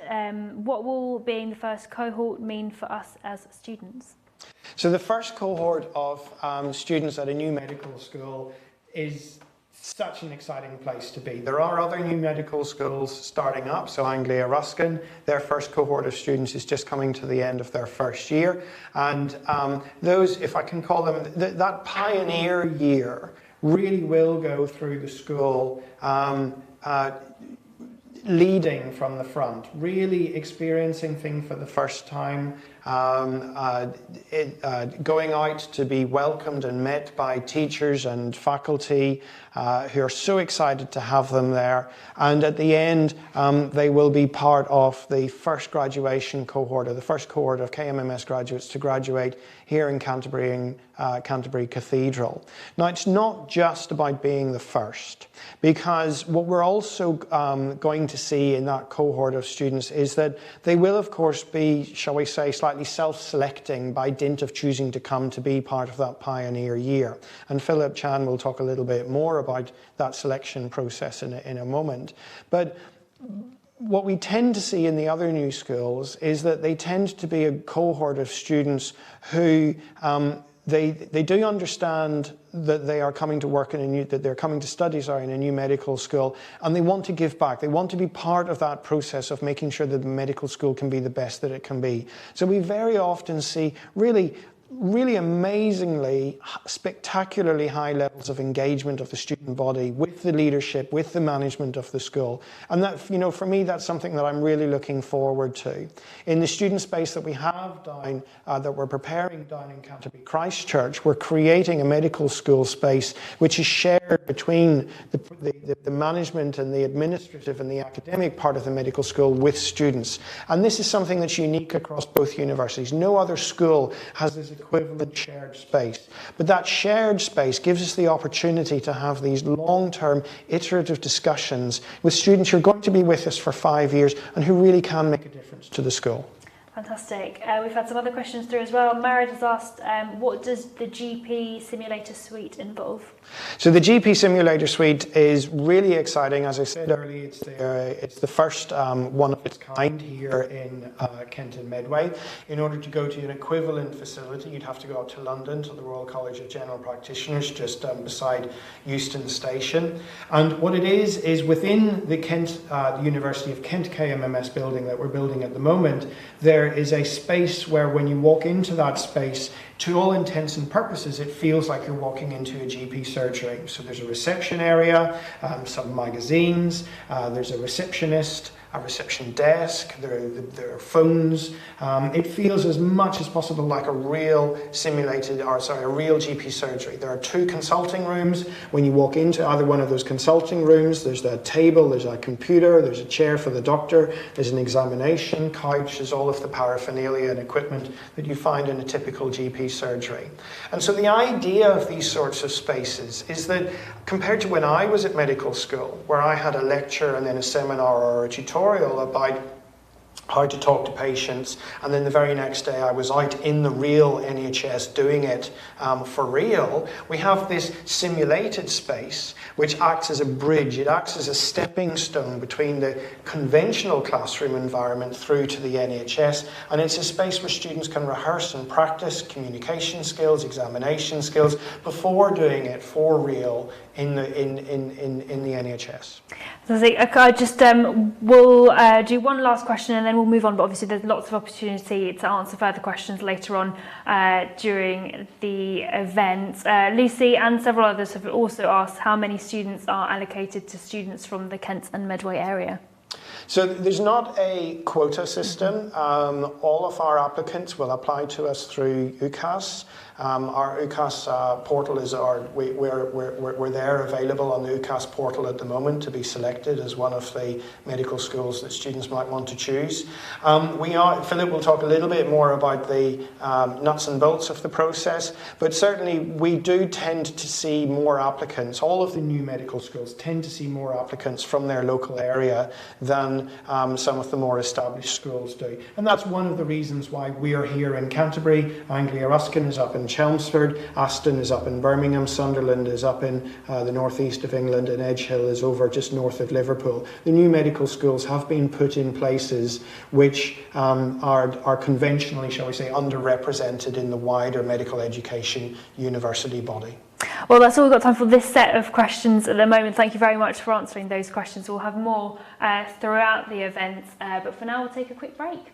[SPEAKER 1] what will being the first cohort mean for us as students?
[SPEAKER 2] So the first cohort of students at a new medical school is such an exciting place to be. There are other new medical schools starting up. So Anglia Ruskin, their first cohort of students is just coming to the end of their first year. And those, if I can call them, that pioneer year really will go through the school leading from the front, really experiencing things for the first time, going out to be welcomed and met by teachers and faculty who are so excited to have them there. And at the end, they will be part of the first graduation cohort, or the first cohort of KMMS graduates to graduate here in Canterbury Cathedral. Now, it's not just about being the first, because what we're also going to see in that cohort of students is that they will, of course, be, shall we say, slightly self-selecting by dint of choosing to come to be part of that pioneer year. And Philip Chan will talk a little bit more about that selection process in a moment. But what we tend to see in the other new schools is that they tend to be a cohort of students who they do understand that they are coming to work that they're coming to study, in a new medical school, and they want to give back. They want to be part of that process of making sure that the medical school can be the best that it can be. So we very often see really amazingly, spectacularly high levels of engagement of the student body with the leadership, with the management of the school. And that, for me, that's something that I'm really looking forward to. In the student space that we have down, that we're preparing down in Canterbury Christchurch, we're creating a medical school space which is shared between the management and the administrative and the academic part of the medical school with students. And this is something that's unique across both universities. No other school has this equivalent shared space. But that shared space gives us the opportunity to have these long-term iterative discussions with students who are going to be with us for 5 years and who really can make a difference to the school.
[SPEAKER 1] Fantastic. We've had some other questions through as well. Marad has asked, what does the GP Simulator Suite involve?
[SPEAKER 2] So the GP Simulator Suite is really exciting. As I said earlier, it's the first one of its kind here in Kent and Medway. In order to go to an equivalent facility, you'd have to go up to London to the Royal College of General Practitioners, just beside Euston Station. And what it is within the the University of Kent KMMS building that we're building at the moment, there is a space where when you walk into that space, to all intents and purposes, it feels like you're walking into a GP surgery. So there's a reception area, some magazines, there's a receptionist, a reception desk, there are phones. It feels as much as possible like a real a real GP surgery. There are 2 consulting rooms. When you walk into either one of those consulting rooms, there's a table, there's a computer, there's a chair for the doctor, there's an examination couch, there's all of the paraphernalia and equipment that you find in a typical GP surgery. And so the idea of these sorts of spaces is that compared to when I was at medical school, where I had a lecture and then a seminar or a tutorial about how to talk to patients, and then the very next day I was out in the real NHS doing it for real. We have this simulated space which acts as a bridge, it acts as a stepping stone between the conventional classroom environment through to the NHS, and it's a space where students can rehearse and practice communication skills, examination skills, before doing it for real in the NHS.
[SPEAKER 1] So I just we'll do one last question and then we'll move on, but obviously there's lots of opportunity to answer further questions later on during the event. Lucy and several others have also asked how many students are allocated to students from the Kent and Medway area.
[SPEAKER 2] So there's not a quota system. All of our applicants will apply to us through UCAS. Our UCAS portal is we're there available on the UCAS portal at the moment to be selected as one of the medical schools that students might want to choose. Philip will talk a little bit more about the nuts and bolts of the process, but certainly we do tend to see more applicants. All of the new medical schools tend to see more applicants from their local area than some of the more established schools do. And that's one of the reasons why we are here in Canterbury. Anglia Ruskin is up in Chelmsford, Aston is up in Birmingham, Sunderland is up in the northeast of England, and Edge Hill is over just north of Liverpool. The new medical schools have been put in places which are conventionally, shall we say, underrepresented in the wider medical education university body.
[SPEAKER 1] Well, that's all we've got time for this set of questions at the moment. Thank you very much for answering those questions. We'll have more throughout the event, but for now we'll take a quick break.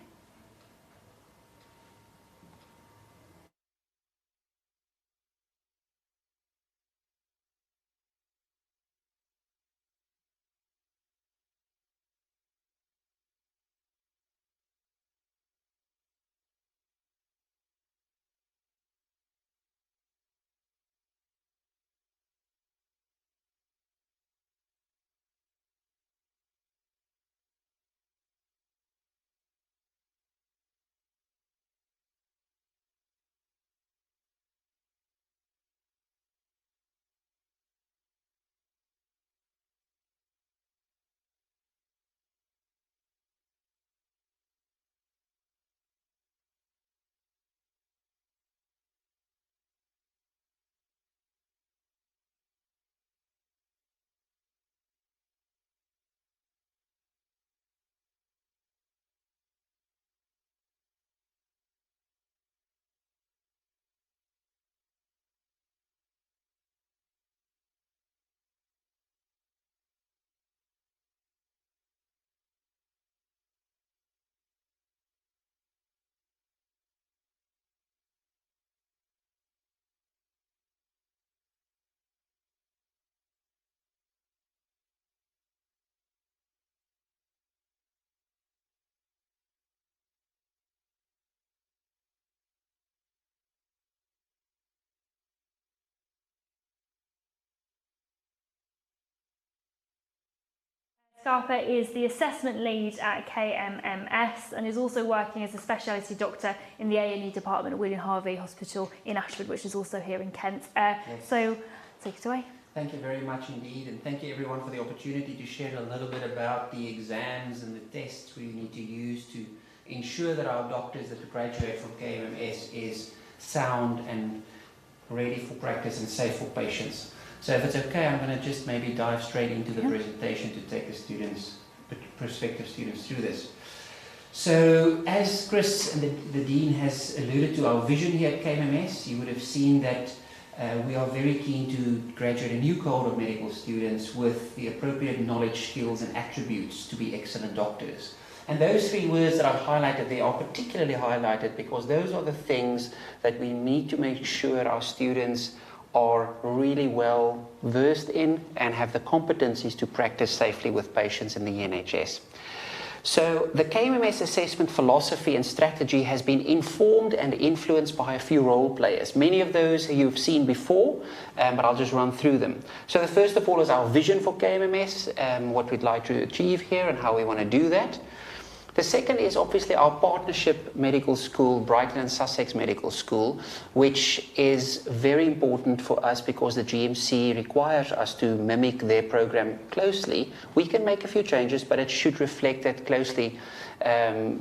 [SPEAKER 1] Scarpa is the assessment lead at KMMS and is also working as a specialty doctor in the A&E department at William Harvey Hospital in Ashford, which is also here in Kent. Yes. So take it away.
[SPEAKER 6] Thank you very much indeed, and thank you everyone for the opportunity to share a little bit about the exams and the tests we need to use to ensure that our doctors that graduate from KMMS is sound and ready for practice and safe for patients. So if it's okay, I'm going to just maybe dive straight into the presentation to take the students, prospective students through this. So as Chris and the Dean has alluded to our vision here at KMMS, you would have seen that we are very keen to graduate a new cohort of medical students with the appropriate knowledge, skills and attributes to be excellent doctors. And those three words that I've highlighted, they are particularly highlighted because those are the things that we need to make sure our students are really well versed in and have the competencies to practice safely with patients in the NHS. So the KMMS assessment philosophy and strategy has been informed and influenced by a few role players. Many of those you've seen before, but I'll just run through them. So the first of all is our vision for KMMS, what we'd like to achieve here and how we want to do that. The second is obviously our partnership medical school, Brighton and Sussex Medical School, which is very important for us because the GMC requires us to mimic their program closely. We can make a few changes, but it should reflect that closely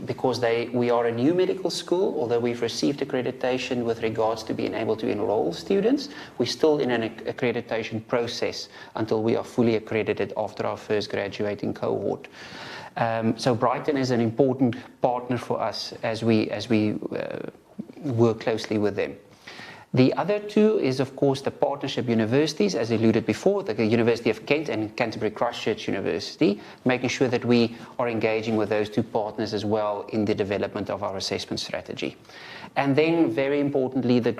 [SPEAKER 6] because we are a new medical school. Although we've received accreditation with regards to being able to enroll students, we're still in an accreditation process until we are fully accredited after our first graduating cohort. So Brighton is an important partner for us as we work closely with them. The other two is, of course, the partnership universities, as alluded before, the University of Kent and Canterbury Christchurch University, making sure that we are engaging with those two partners as well in the development of our assessment strategy. And then, very importantly, the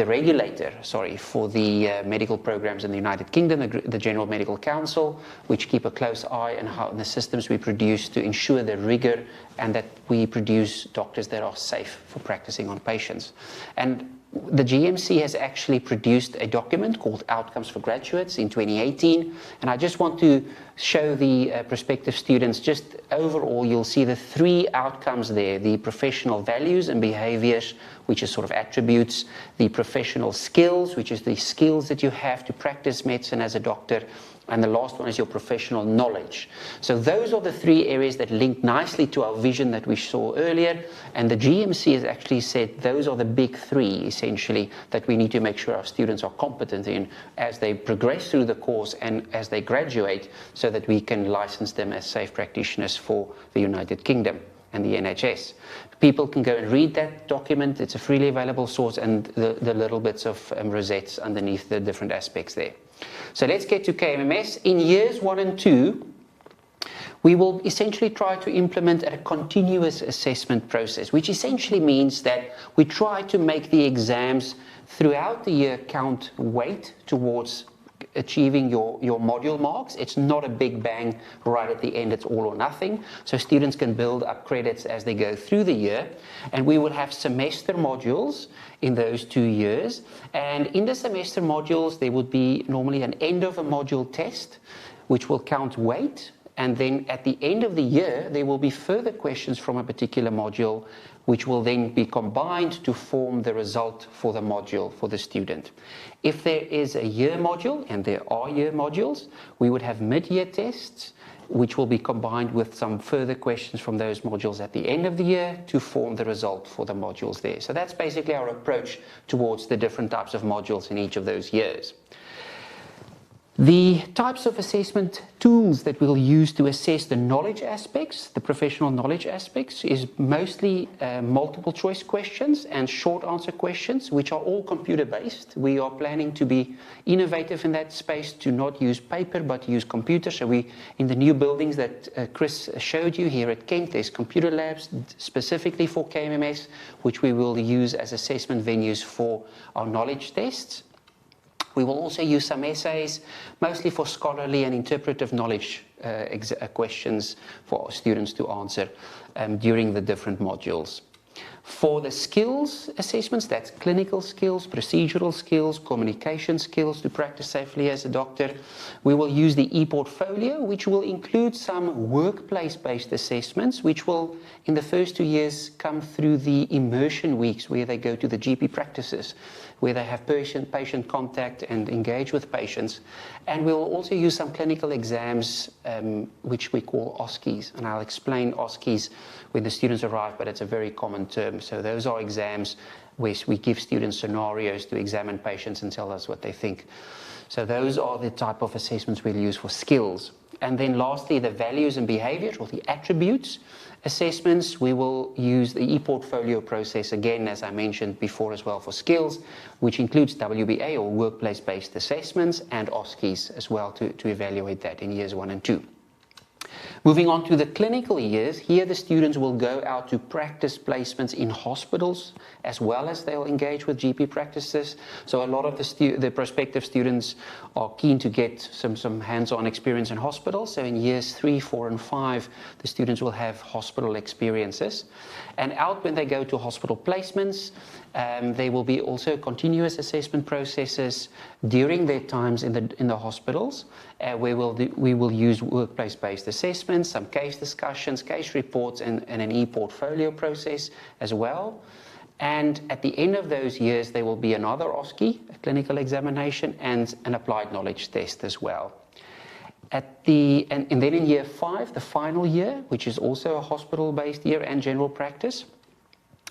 [SPEAKER 6] regulator for the medical programs in the United Kingdom, the General Medical Council, which keep a close eye on the systems we produce to ensure the rigor and that we produce doctors that are safe for practicing on patients. And the GMC has actually produced a document called Outcomes for Graduates in 2018. And I just want to show the prospective students, just overall, you'll see the three outcomes there: the professional values and behaviors, which is sort of attributes; the professional skills, which is the skills that you have to practice medicine as a doctor; and the last one is your professional knowledge. So those are the three areas that link nicely to our vision that we saw earlier. And the GMC has actually said those are the big three, essentially, that we need to make sure our students are competent in as they progress through the course and as they graduate, so that we can license them as safe practitioners for the United Kingdom and the NHS. People can go and read that document. It's a freely available source, and the little bits of rosettes underneath the different aspects there. So let's get to KMMS. In years 1 and 2, we will essentially try to implement a continuous assessment process, which essentially means that we try to make the exams throughout the year count weight towards achieving your module marks. It's not a big bang right at the end, it's all or nothing. So students can build up credits as they go through the year. And we will have semester modules in those 2 years. And in the semester modules, there would be normally an end of a module test, which will count weight. And then at the end of the year, there will be further questions from a particular module, which will then be combined to form the result for the module for the student. If there is a year module, and there are year modules, we would have mid-year tests, which will be combined with some further questions from those modules at the end of the year to form the result for the modules there. So that's basically our approach towards the different types of modules in each of those years. The types of assessment tools that we'll use to assess the knowledge aspects, the professional knowledge aspects, is mostly multiple choice questions and short answer questions, which are all computer based. We are planning to be innovative in that space, to not use paper but use computers. So in the new buildings that Chris showed you here at Kent, there's computer labs specifically for KMMS, which we will use as assessment venues for our knowledge tests. We will also use some essays, mostly for scholarly and interpretive knowledge questions for our students to answer during the different modules. For the skills assessments, that's clinical skills, procedural skills, communication skills to practice safely as a doctor, we will use the e-portfolio, which will include some workplace-based assessments, which will, in the first 2 years, come through the immersion weeks where they go to the GP practices, where they have patient contact and engage with patients. And we'll also use some clinical exams, which we call OSCEs. And I'll explain OSCEs when the students arrive, but it's a very common term. So those are exams where we give students scenarios to examine patients and tell us what they think. So those are the type of assessments we'll use for skills. And then lastly, the values and behaviors, or the attributes assessments, we will use the e-portfolio process again, as I mentioned before as well, for skills, which includes WBA or workplace-based assessments and OSCEs as well to evaluate that in years 1 and 2. Moving on to the clinical years, here the students will go out to practice placements in hospitals as well as they'll engage with GP practices. So a lot of the prospective students are keen to get some hands-on experience in hospitals. So in years 3, 4, and 5, the students will have hospital experiences. And out when they go to hospital placements, there will be also continuous assessment processes during their times in the hospitals, where we will use workplace-based assessments, some case discussions, case reports, and an e-portfolio process as well. And at the end of those years, there will be another OSCE, a clinical examination, and an applied knowledge test as well. And then in year 5, the final year, which is also a hospital-based year and general practice,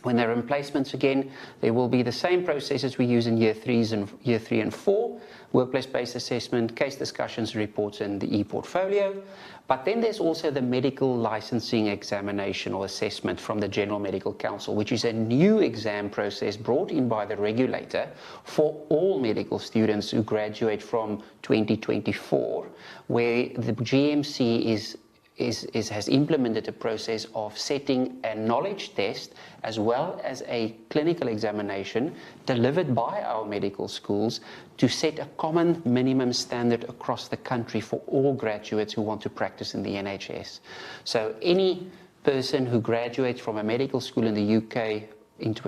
[SPEAKER 6] when they're in placements again, there will be the same processes we use in year 3 and 4, workplace-based assessment, case discussions, reports, and the e-portfolio. But then there's also the medical licensing examination or assessment from the General Medical Council, which is a new exam process brought in by the regulator for all medical students who graduate from 2024, where the GMC has implemented a process of setting a knowledge test as well as a clinical examination delivered by our medical schools to set a common minimum standard across the country for all graduates who want to practice in the NHS. So any person who graduates from a medical school in the UK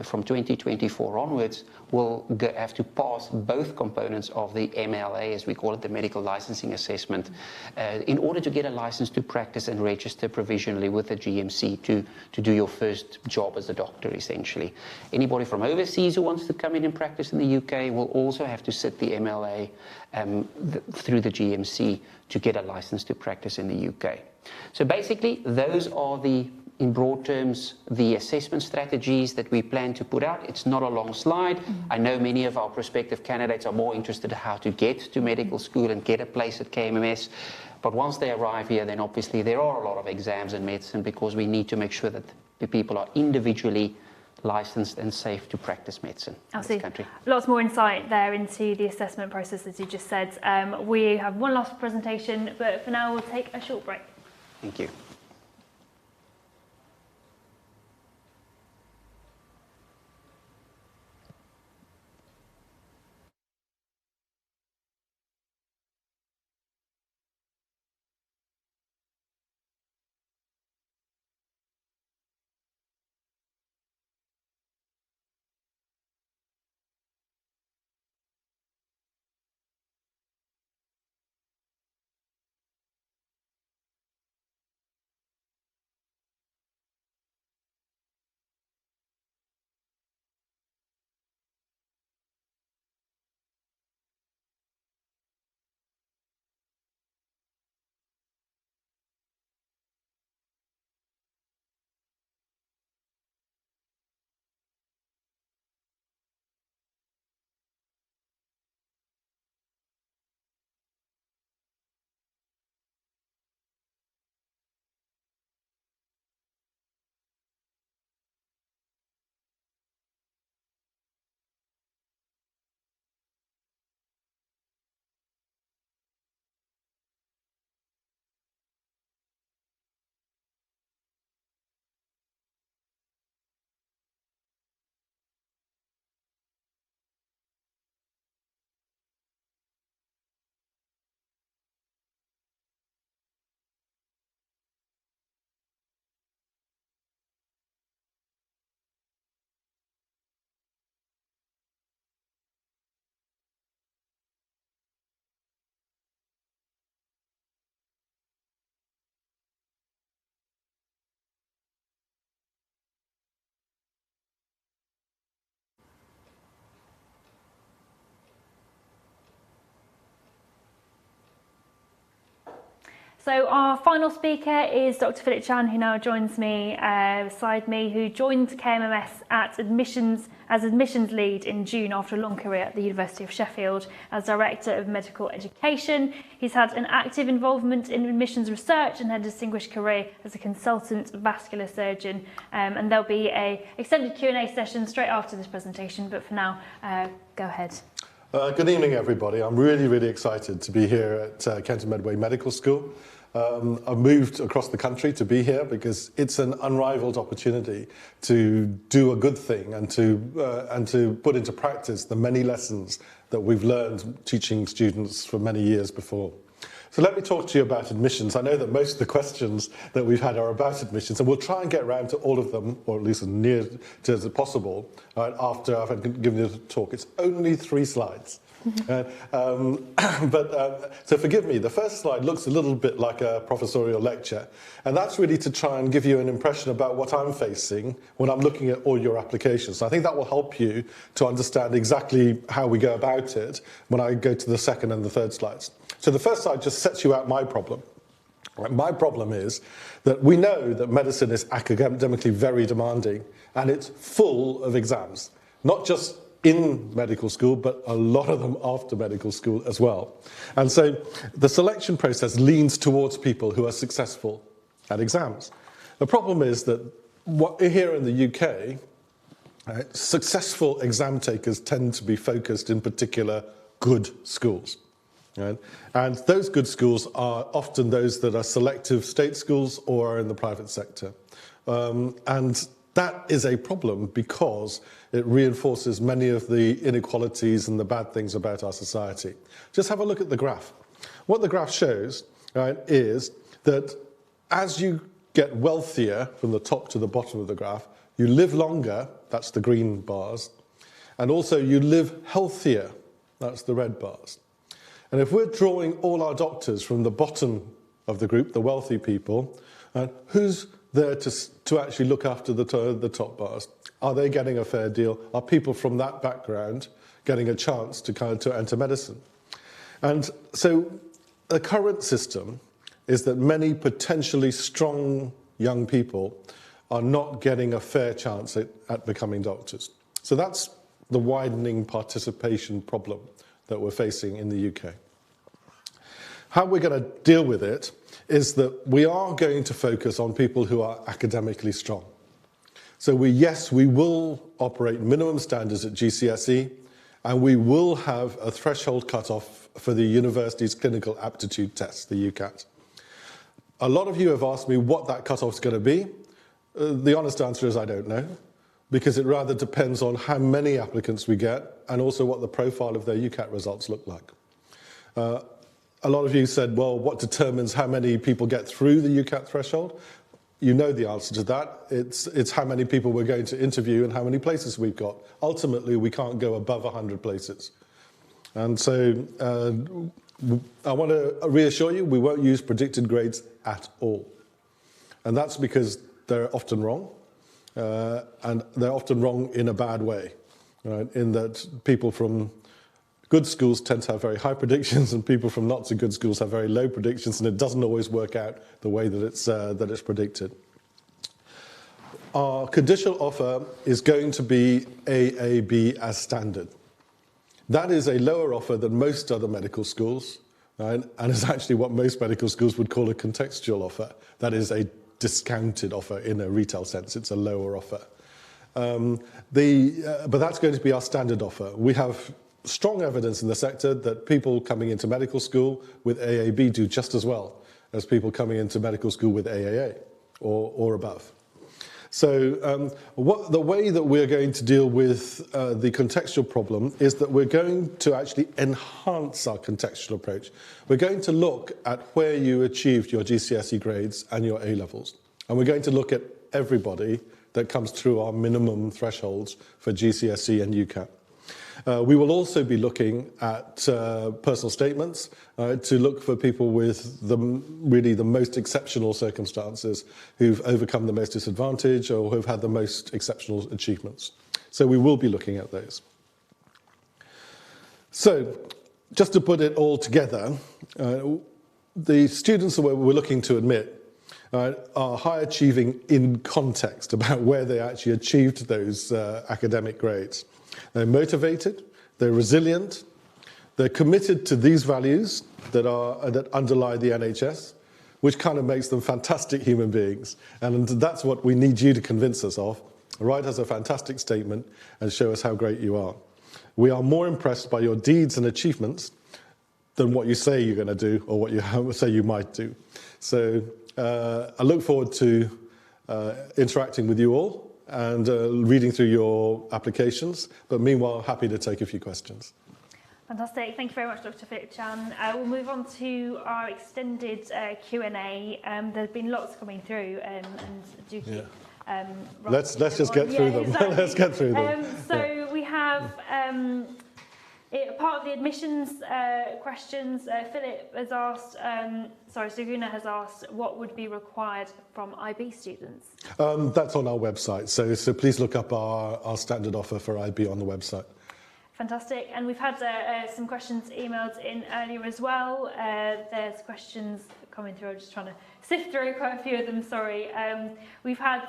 [SPEAKER 6] from 2024 onwards will have to pass both components of the MLA, as we call it, the medical licensing assessment, in order to get a license to practice and register provisionally with the GMC to do your first job as a doctor, essentially. Anybody from overseas who wants to come in and practice in the UK will also have to sit the MLA through the GMC to get a license to practice in the UK. So basically, those are in broad terms, the assessment strategies that we plan to put out. It's not a long slide. I know many of our prospective candidates are more interested in how to get to medical school and get a place at KMMS. But once they arrive here, then obviously there are a lot of exams in medicine because we need to make sure that the people are individually licensed and safe to practice medicine in this country.
[SPEAKER 1] Lots more insight there into the assessment process, as you just said. We have one last presentation, but for now we'll take a short break.
[SPEAKER 6] Thank you.
[SPEAKER 1] So our final speaker is Dr. Philip Chan, who now joins me beside me, who joined KMMS as admissions lead in June after a long career at the University of Sheffield as Director of Medical Education. He's had an active involvement in admissions research and had a distinguished career as a consultant vascular surgeon. And there'll be an extended Q&A session straight after this presentation, but for now, go ahead.
[SPEAKER 7] Good evening, everybody. I'm really, really excited to be here at Kent and Medway Medical School. I've moved across the country to be here because it's an unrivaled opportunity to do a good thing and to put into practice the many lessons that we've learned teaching students for many years before. So let me talk to you about admissions. I know that most of the questions that we've had are about admissions, and we'll try and get around to all of them, or at least as near to as possible, after I've given you the talk. It's only 3 slides. So forgive me, the first slide looks a little bit like a professorial lecture, and that's really to try and give you an impression about what I'm facing when I'm looking at all your applications. So I think that will help you to understand exactly how we go about it when I go to the second and the third slides. So the first slide just sets you out my problem. Right, my problem is that we know that medicine is academically very demanding, and it's full of exams, not just in medical school, but a lot of them after medical school as well. And so the selection process leans towards people who are successful at exams. The problem is that here in the UK, successful exam takers tend to be focused in particular good schools. Right? And those good schools are often those that are selective state schools or are in the private sector. And that is a problem because it reinforces many of the inequalities and the bad things about our society. Just have a look at the graph. What the graph shows, right, is that as you get wealthier from the top to the bottom of the graph, you live longer, that's the green bars, and also you live healthier, that's the red bars. And if we're drawing all our doctors from the bottom of the group, the wealthy people, who's there to actually look after the top bars? Are they getting a fair deal? Are people from that background getting a chance to enter medicine? And so the current system is that many potentially strong young people are not getting a fair chance at becoming doctors. So that's the widening participation problem that we're facing in the UK. How we're going to deal with it is that we are going to focus on people who are academically strong. So yes, we will operate minimum standards at GCSE, and we will have a threshold cutoff for the university's clinical aptitude test, the UCAT. A lot of you have asked me what that cutoff is going to be. The honest answer is I don't know, because it rather depends on how many applicants we get and also what the profile of their UCAT results look like. A lot of you said, well, what determines how many people get through the UCAT threshold? You know the answer to that. It's how many people we're going to interview and how many places we've got. Ultimately, we can't go above 100 places. And so I want to reassure you, we won't use predicted grades at all. And that's because they're often wrong, and they're often wrong in a bad way, right? In that people from good schools tend to have very high predictions, and people from not so good schools have very low predictions, and it doesn't always work out the way that it's predicted. Our conditional offer is going to be AAB as standard. That is a lower offer than most other medical schools, right? And is actually what most medical schools would call a contextual offer. That is a discounted offer in a retail sense. It's a lower offer. But that's going to be our standard offer. We have strong evidence in the sector that people coming into medical school with AAB do just as well as people coming into medical school with AAA or above. So the way that we're going to deal with the contextual problem is that we're going to actually enhance our contextual approach. We're going to look at where you achieved your GCSE grades and your A-levels. And we're going to look at everybody that comes through our minimum thresholds for GCSE and UCAT. We will also be looking at personal statements to look for people with really the most exceptional circumstances who've overcome the most disadvantage or who've had the most exceptional achievements. So we will be looking at those. So just to put it all together, the students that we're looking to admit are high achieving in context about where they actually achieved those academic grades. They're motivated, they're resilient, they're committed to these values that underlie the NHS, which kind of makes them fantastic human beings. And that's what we need you to convince us of. Write us a fantastic statement and show us how great you are. We are more impressed by your deeds and achievements than what you say you're going to do or what you say you might do. So I look forward to interacting with you all and reading through your applications, but meanwhile, happy to take a few questions.
[SPEAKER 1] Fantastic. Thank you very much, Dr. Philip-Chan. We'll move on to our extended Q&A. There's been lots coming through, and do keep...
[SPEAKER 7] Let's just get through them.
[SPEAKER 1] Exactly.
[SPEAKER 7] Let's get through them.
[SPEAKER 1] We have part of the admissions questions. Philip has asked, Saguna has asked, what would be required from IB students?
[SPEAKER 7] That's on our website, so please look up our standard offer for IB on the website.
[SPEAKER 1] Fantastic. And we've had some questions emailed in earlier as well. There's questions coming through. I'm just trying to sift through quite a few of them, sorry. We've had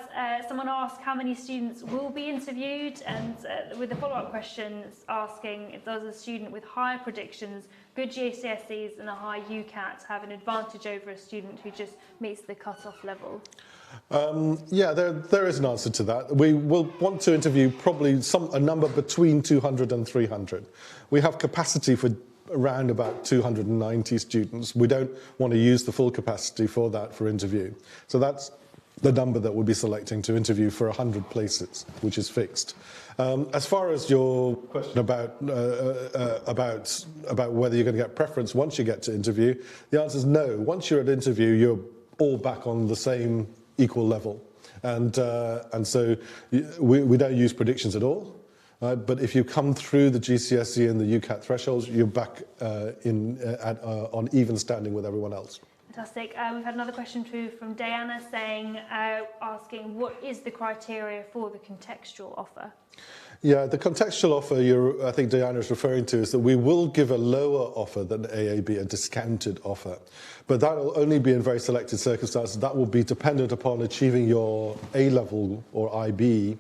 [SPEAKER 1] someone ask how many students will be interviewed, and with the follow-up questions asking if there's a student with higher predictions, good GCSEs and a high UCAT have an advantage over a student who just meets the cut-off level.
[SPEAKER 7] Yeah, there is an answer to that. We will want to interview probably a number between 200 and 300. We have capacity for around about 290 students. We don't want to use the full capacity for that for interview. So that's the number that we'll be selecting to interview for 100 places, which is fixed. As far as your question about whether you're going to get preference once you get to interview, the answer is no. Once you're at interview, you're all back on the same equal level, and so we don't use predictions at all. But if you come through the GCSE and the UCAT thresholds, you're back on even standing with everyone else.
[SPEAKER 1] Fantastic. We've had another question through from Diana asking what is the criteria for the contextual offer?
[SPEAKER 7] Yeah, the contextual offer I think Diana is referring to is that we will give a lower offer than AAB, a discounted offer. But that will only be in very selected circumstances. That will be dependent upon achieving your A-level or IB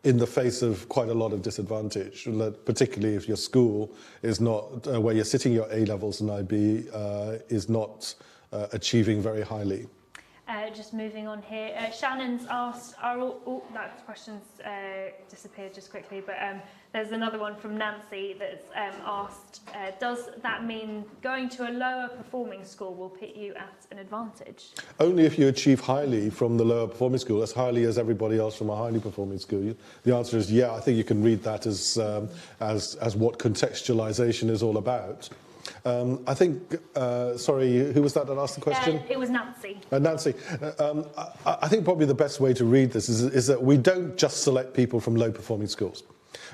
[SPEAKER 7] in the face of quite a lot of disadvantage, particularly if your school is not, where you're sitting your A-levels and IB is not achieving very highly.
[SPEAKER 1] Just moving on here, Shannon's asked, that question's disappeared just quickly, but there's another one from Nancy that's asked, does that mean going to a lower performing school will put you at an advantage?
[SPEAKER 7] Only if you achieve highly from the lower performing school, as highly as everybody else from a highly performing school. The answer is yeah, I think you can read that as what contextualization is all about. I think, sorry, who was that asked the question?
[SPEAKER 1] It was Nancy.
[SPEAKER 7] Nancy, I think probably the best way to read this is that we don't just select people from low-performing schools.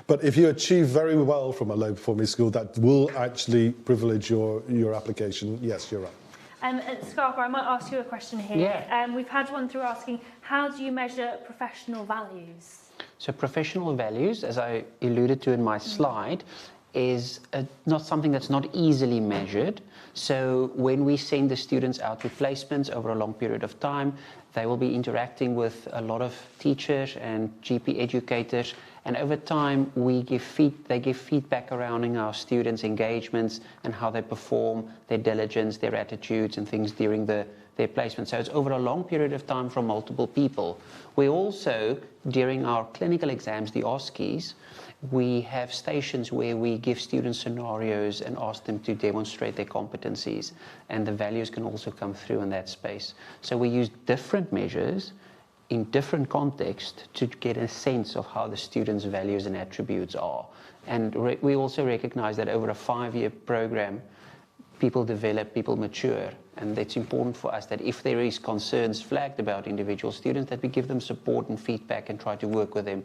[SPEAKER 7] But if you achieve very well from a low-performing school, that will actually privilege your application. Yes, you're right.
[SPEAKER 1] Scarpa, I might ask you a question here.
[SPEAKER 6] Yeah.
[SPEAKER 1] We've had one through asking, how do you measure professional values?
[SPEAKER 6] So professional values, as I alluded to in my slide, is not something that's not easily measured. So when we send the students out to placements over a long period of time, they will be interacting with a lot of teachers and GP educators, and over time they give feedback around our students' engagements and how they perform, their diligence, their attitudes and things during their placement. So it's over a long period of time from multiple people. We also, during our clinical exams, the OSCEs, we have stations where we give students scenarios and ask them to demonstrate their competencies, and the values can also come through in that space. So we use different measures in different contexts to get a sense of how the students' values and attributes are. And we also recognize that over a 5-year program, people develop, people mature, and it's important for us that if there is concerns flagged about individual students, that we give them support and feedback and try to work with them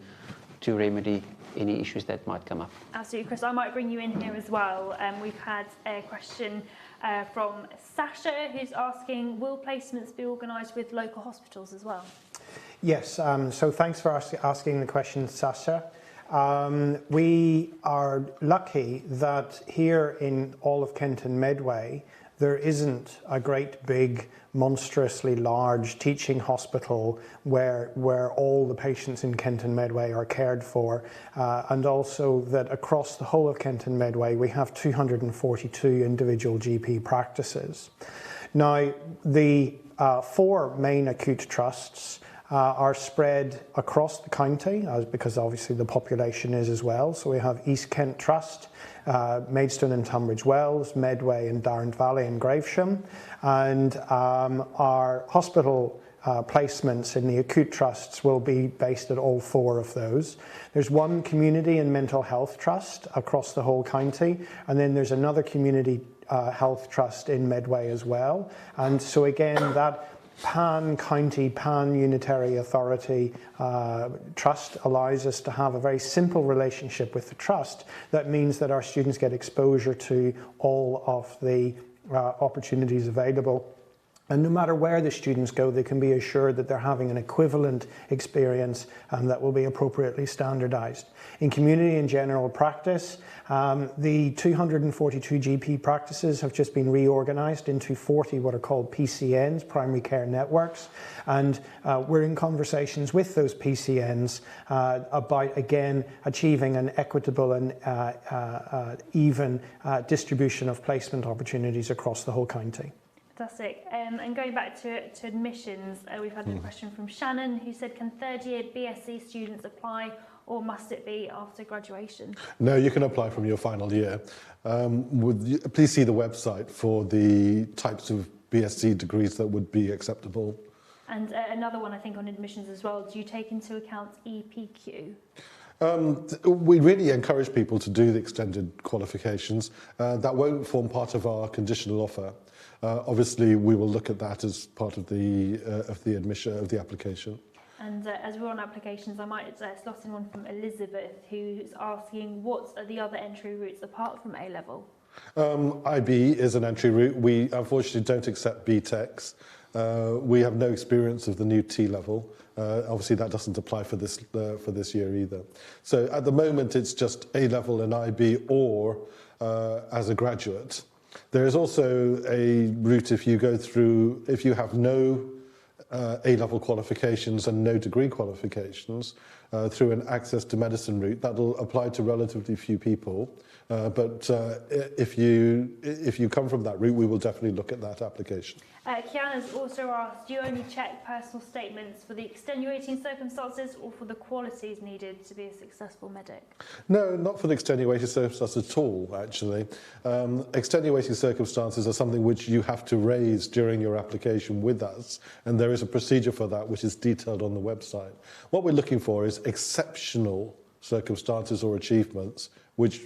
[SPEAKER 6] to remedy any issues that might come up.
[SPEAKER 1] Absolutely, Chris. I might bring you in here as well. We've had a question from Sasha, who's asking, will placements be organised with local hospitals as well?
[SPEAKER 2] Yes, so thanks for asking the question, Sasha. We are lucky that here in all of Kent and Medway, there isn't a great big, monstrously large teaching hospital where all the patients in Kent and Medway are cared for, and also that across the whole of Kent and Medway we have 242 individual GP practices. Now, the 4 main acute trusts are spread across the county, because obviously the population is as well. So we have East Kent Trust, Maidstone and Tunbridge Wells, Medway and Darrant Valley and Gravesham, and our hospital placements in the acute trusts will be based at all 4 of those. There's one community and mental health trust across the whole county, and then there's another community health trust in Medway as well. And so again, that pan-county, pan-unitary authority trust allows us to have a very simple relationship with the trust. That means that our students get exposure to all of the opportunities available And no matter where the students go, they can be assured that they're having an equivalent experience that will be appropriately standardised. In community and general practice, the 242 GP practices have just been reorganised into 40 what are called PCNs, primary care networks, and we're in conversations with those PCNs about, again, achieving an equitable and even distribution of placement opportunities across the whole county.
[SPEAKER 1] Fantastic. And going back to admissions, we've had a question from Shannon who said, can third year BSc students apply, or must it be after graduation?
[SPEAKER 7] No, you can apply from your final year. Please see the website for the types of BSc degrees that would be acceptable.
[SPEAKER 1] And another one, I think, on admissions as well. Do you take into account EPQ?
[SPEAKER 7] We really encourage people to do the extended qualifications. That won't form part of our conditional offer. Obviously, we will look at that as part of the admission of the application. And
[SPEAKER 1] as we're on applications, I might slot in one from Elizabeth, who's asking, what are the other entry routes apart from A-level?
[SPEAKER 7] IB is an entry route. We unfortunately don't accept BTECs. We have no experience of the new T-level. Obviously, that doesn't apply for this year either. So at the moment, it's just A-level and IB, or as a graduate. There is also a route if you have no A-level qualifications and no degree qualifications, through an access to medicine route. That'll apply to relatively few people. But if you come from that route, we will definitely look at that application.
[SPEAKER 1] Kiana's also asked, do you only check personal statements for the extenuating circumstances or for the qualities needed to be a successful medic?
[SPEAKER 7] No, not for the extenuating circumstances at all, actually. Extenuating circumstances are something which you have to raise during your application with us, and there is a procedure for that which is detailed on the website. What we're looking for is exceptional circumstances or achievements which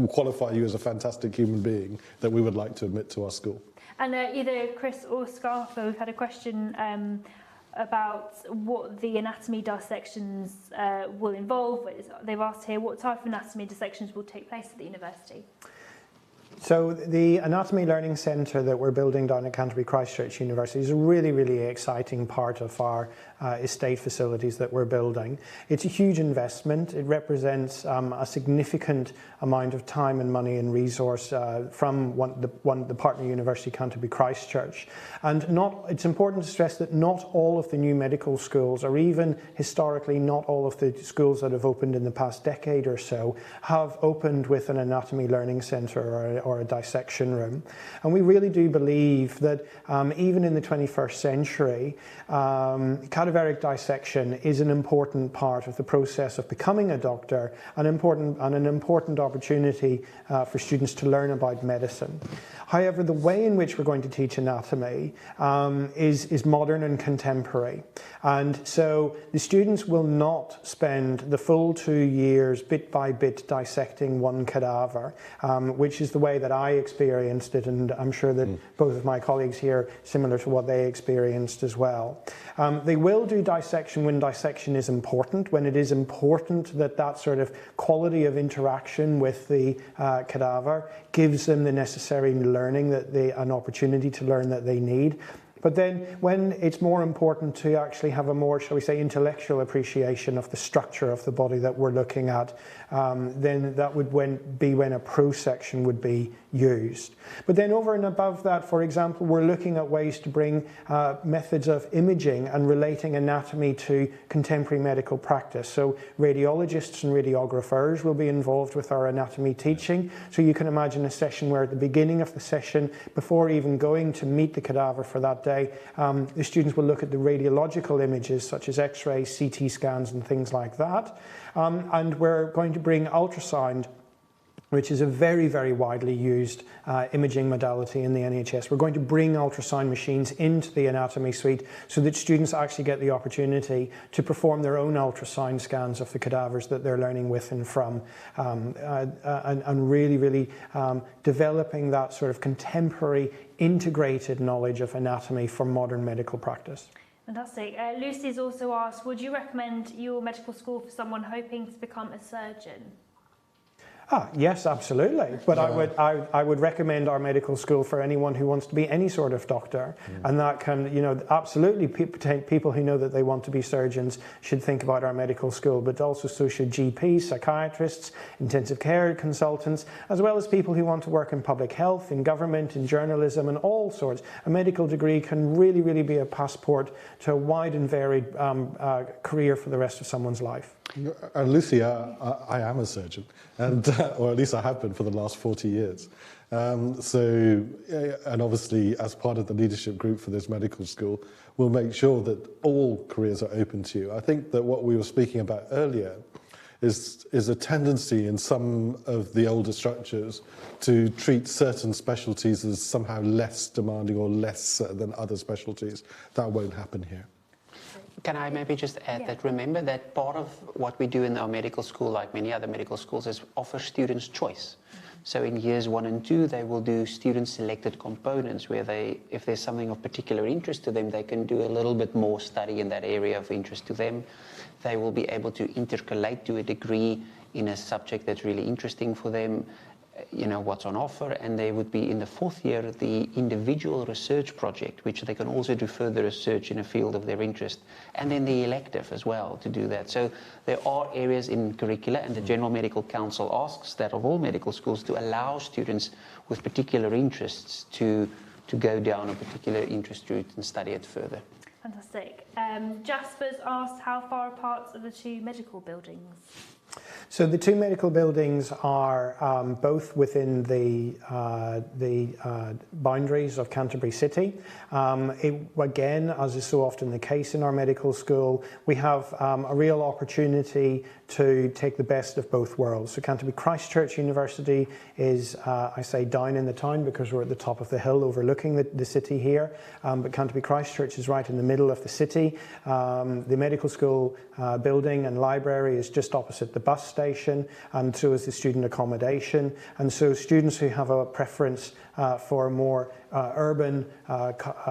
[SPEAKER 7] qualify you as a fantastic human being that we would like to admit to our school.
[SPEAKER 1] And either Chris or Scarfa, we've had a question about what the anatomy dissections will involve. They've asked here, what type of anatomy dissections will take place at the university?
[SPEAKER 2] So the Anatomy Learning Centre that we're building down at Canterbury Christ Church University is a really, really exciting part of our estate facilities that we're building. It's a huge investment. It represents a significant amount of time and money and resource from the partner university, Canterbury Christ Church. And it's important to stress that not all of the new medical schools, or even historically not all of the schools that have opened in the past decade or so, have opened with an Anatomy Learning Centre or a dissection room. And we really do believe that even in the 21st century, cadaveric dissection is an important part of the process of becoming a doctor, an important opportunity for students to learn about medicine. However, the way in which we're going to teach anatomy is modern and contemporary. And so the students will not spend the full 2 years bit by bit dissecting one cadaver, which is the way that I experienced it, and I'm sure that both of my colleagues here, similar to what they experienced as well. They will do dissection when dissection is important, when it is important that that sort of quality of interaction with the cadaver gives them the necessary learning, an opportunity to learn that they need. But then when it's more important to actually have a more, shall we say, intellectual appreciation of the structure of the body that we're looking at, then that would be when a prosection would be used. But then over and above that, for example, we're looking at ways to bring methods of imaging and relating anatomy to contemporary medical practice. So radiologists and radiographers will be involved with our anatomy teaching. So you can imagine a session where at the beginning of the session, before even going to meet the cadaver for that day, the students will look at the radiological images such as X-rays, CT scans and things like that. And we're going to bring ultrasound, which is a very, very widely used imaging modality in the NHS. We're going to bring ultrasound machines into the anatomy suite so that students actually get the opportunity to perform their own ultrasound scans of the cadavers that they're learning with and from, and really, really developing that sort of contemporary integrated knowledge of anatomy for modern medical practice.
[SPEAKER 1] Fantastic. Lucy's also asked, would you recommend your medical school for someone hoping to become a surgeon?
[SPEAKER 2] Yes, absolutely. But I would recommend our medical school for anyone who wants to be any sort of doctor. And that can, absolutely people who know that they want to be surgeons should think about our medical school, but also so should GPs, psychiatrists, intensive care consultants, as well as people who want to work in public health, in government, in journalism, and all sorts. A medical degree can really, really be a passport to a wide and varied career for the rest of someone's life.
[SPEAKER 7] And Lucy, I am a surgeon, and or at least I have been for the last 40 years. And obviously, as part of the leadership group for this medical school, we'll make sure that all careers are open to you. I think that what we were speaking about earlier is a tendency in some of the older structures to treat certain specialties as somehow less demanding or less than other specialties. That won't happen here.
[SPEAKER 6] Can I maybe just add that remember that part of what we do in our medical school, like many other medical schools, is offer students choice. So in years 1 and 2, they will do student-selected components where if there's something of particular interest to them, they can do a little bit more study in that area of interest to them. They will be able to intercalate to a degree in a subject that's really interesting for them, what's on offer, and they would be in the 4th year the individual research project, which they can also do further research in a field of their interest, and then the elective as well to do that. So there are areas in curricula, and the General Medical Council asks that of all medical schools to allow students with particular interests to go down a particular interest route and study it further.
[SPEAKER 1] Fantastic. Jasper's asked how far apart are the 2 medical buildings?
[SPEAKER 2] So the 2 medical buildings are both within the boundaries of Canterbury City. Again, as is so often the case in our medical school, we have a real opportunity to take the best of both worlds. So Canterbury Christchurch University is, I say down in the town because we're at the top of the hill overlooking the city here, but Canterbury Christchurch is right in the middle of the city. The medical school building and library is just opposite the bus station, and so is the student accommodation. And so students who have a preference for a more urban,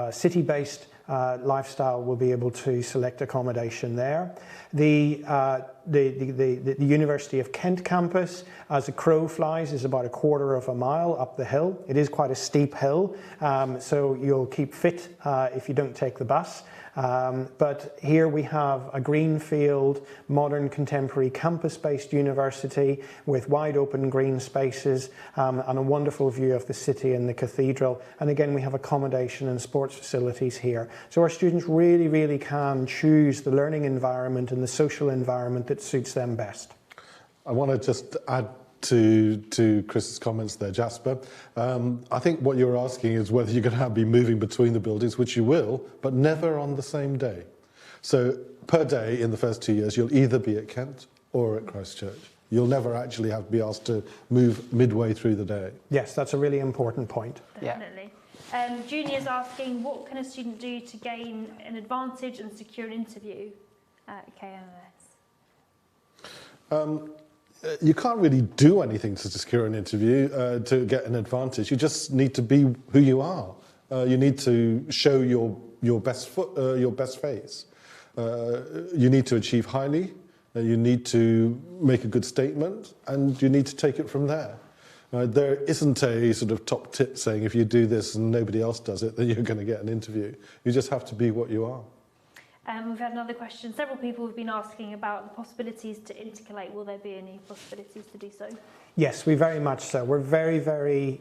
[SPEAKER 2] city-based lifestyle will be able to select accommodation there. The University of Kent campus, as a crow flies, is about 1/4 of a mile up the hill. It is quite a steep hill, so you'll keep fit if you don't take the bus. But here we have a greenfield, modern, contemporary campus-based university with wide open green spaces and a wonderful view of the city and the cathedral. And again, we have accommodation and sports facilities here. So our students really, really can choose the learning environment and the social environment that suits them best.
[SPEAKER 7] I want to just add to Chris's comments there, Jasper. I think what you're asking is whether you're going to be moving between the buildings, which you will, but never on the same day. So per day in the first 2 years, you'll either be at Kent or at Christchurch. You'll never actually have to be asked to move midway through the day.
[SPEAKER 2] Yes, that's a really important point.
[SPEAKER 1] Definitely. Junior's asking, what can a student do to gain an advantage and secure an interview at KMMS?
[SPEAKER 7] You can't really do anything to secure an interview to get an advantage. You just need to be who you are. You need to show your best face. You need to achieve highly. You need to make a good statement, and you need to take it from there. There isn't a sort of top tip saying if you do this and nobody else does it, then you're going to get an interview. You just have to be what you are.
[SPEAKER 1] We've had another question. Several people have been asking about the possibilities to intercalate. Will there be any possibilities to do so?
[SPEAKER 2] Yes, we very much so. We're very, very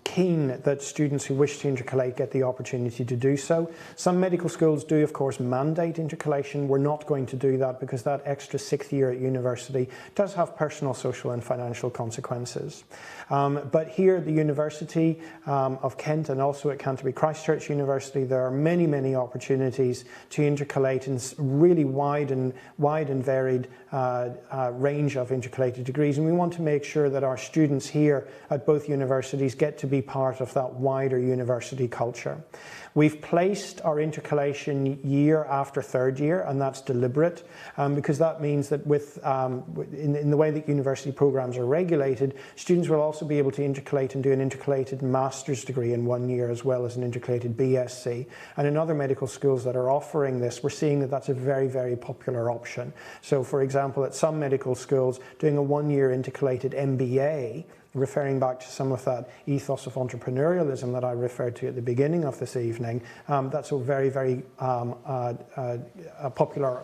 [SPEAKER 2] keen that students who wish to intercalate get the opportunity to do so. Some medical schools do, of course, mandate intercalation. We're not going to do that because that extra 6th year at university does have personal, social and financial consequences. But here at the University of Kent and also at Canterbury Christchurch University, there are many, many opportunities to intercalate in really wide and varied range of intercalated degrees. And we want to make sure that our students here at both universities get to be part of that wider university culture. We've placed our intercalation year after third year, and that's deliberate because that means that in the way that university programs are regulated, students will also be able to intercalate and do an intercalated master's degree in 1 year as well as an intercalated BSc. And in other medical schools that are offering this, we're seeing that that's a very, very popular option. So for example, at some medical schools, doing a 1-year intercalated MBA, referring back to some of that ethos of entrepreneurialism that I referred to at the beginning of this evening, that's a very, very popular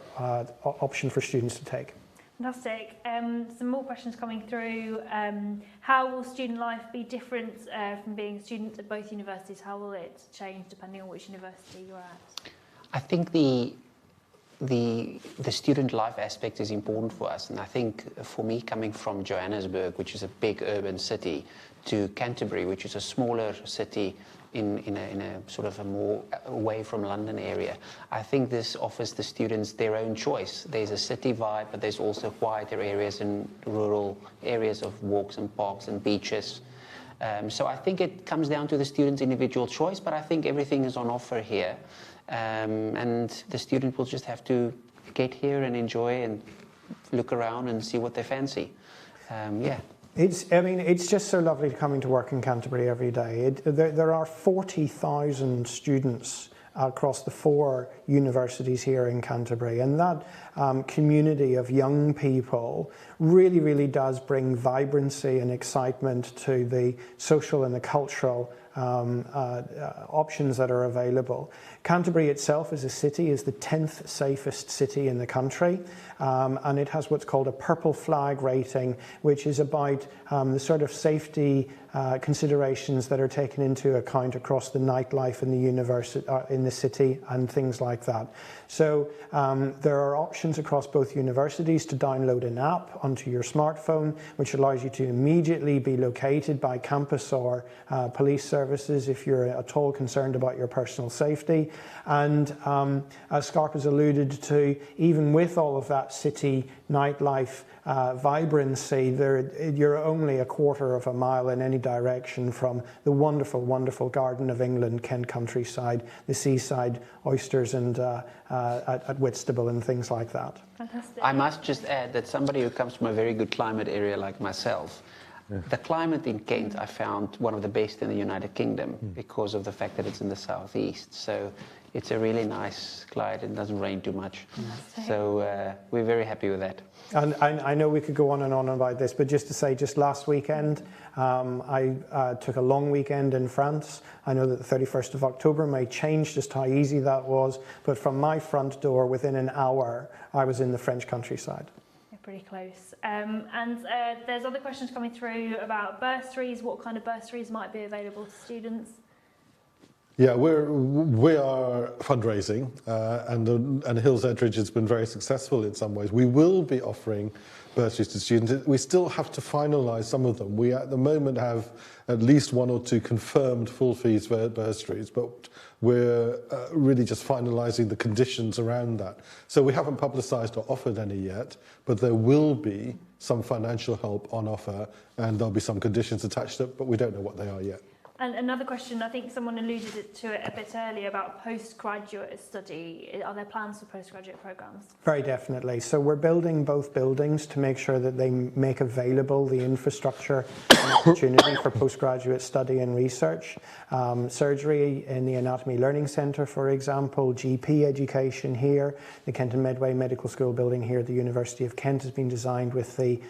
[SPEAKER 2] option for students to take.
[SPEAKER 1] Fantastic. Some more questions coming through. How will student life be different from being a student at both universities? How will it change depending on which university you're at?
[SPEAKER 6] I think the student life aspect is important for us, and I think for me, coming from Johannesburg, which is a big urban city, to Canterbury, which is a smaller city in a sort of a more away from London area, I think this offers the students their own choice. There's a city vibe, but there's also quieter areas and rural areas of walks and parks and beaches. So I think it comes down to the student's individual choice, but I think everything is on offer here. And the student will just have to get here and enjoy and look around and see what they fancy. Yeah.
[SPEAKER 2] It's just so lovely coming to work in Canterbury every day. There are 40,000 students across the 4 universities here in Canterbury, and that community of young people really, really does bring vibrancy and excitement to the social and the cultural options that are available. Canterbury itself as a city is the 10th safest city in the country, and it has what's called a purple flag rating, which is about the sort of safety considerations that are taken into account across the nightlife in the university, in the city, and things like that. So there are options across both universities to download an app onto your smartphone, which allows you to immediately be located by campus or police services if you're at all concerned about your personal safety. And as Scarp has alluded to, even with all of that city nightlife vibrancy, you're only a quarter of a mile in any direction from the wonderful, wonderful Garden of England, Kent countryside, the seaside oysters, and at Whitstable and things like that.
[SPEAKER 1] Fantastic.
[SPEAKER 6] I must just add that somebody who comes from a very good climate area like myself, the climate in Kent I found one of the best in the United Kingdom because of the fact that it's in the southeast. So it's a really nice climate and doesn't rain too much. So we're very happy with that.
[SPEAKER 2] And I know we could go on and on about this, but just to say, just last weekend, I took a long weekend in France. I know that the 31st of October may change just how easy that was, but from my front door, within an hour, I was in the French countryside.
[SPEAKER 1] Pretty close. And there's other questions coming through about bursaries. What kind of bursaries might be available to students?
[SPEAKER 7] Yeah, we are fundraising, and Hills Edridge has been very successful in some ways. We will be offering bursaries to students. We still have to finalise some of them. We at the moment have at least 1 or 2 confirmed full fees for bursaries, but we're really just finalising the conditions around that. So we haven't publicised or offered any yet, but there will be some financial help on offer, and there'll be some conditions attached to it, but we don't know what they are yet.
[SPEAKER 1] And another question, I think someone alluded to it a bit earlier about postgraduate study. Are there plans for postgraduate programmes? Very
[SPEAKER 2] definitely. So we're building both buildings to make sure that they make available the infrastructure and opportunity for postgraduate study and research. Surgery in the Anatomy Learning Centre, for example, GP education here. The Kent and Medway Medical School building here at the University of Kent has been designed with the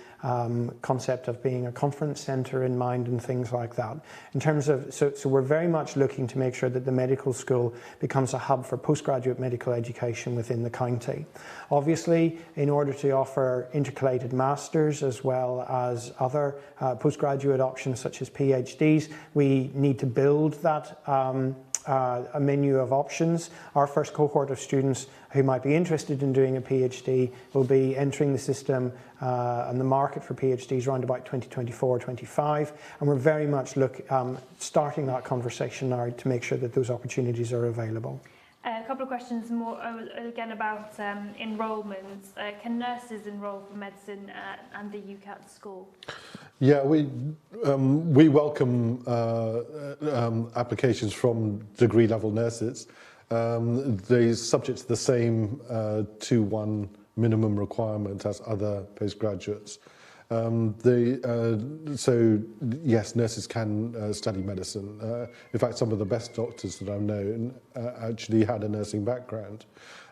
[SPEAKER 2] concept of being a conference centre in mind and things like that. In terms of, so we're very much looking to make sure that the medical school becomes a hub for postgraduate medical education within the county. Obviously, in order to offer intercalated masters as well as other postgraduate options such as PhDs, we need to build that a menu of options. Our first cohort of students who might be interested in doing a PhD will be entering the system and the market for PhDs around about 2024-25, and we're very much starting that conversation now to make sure that those opportunities are available.
[SPEAKER 1] A couple of questions more again about enrolment. Can nurses enrol for medicine and the UCAT school?
[SPEAKER 7] Yeah, we welcome applications from degree level nurses. They're subject to the same 2-1 minimum requirement as other postgraduates. So yes, nurses can study medicine. In fact, some of the best doctors that I've known actually had a nursing background.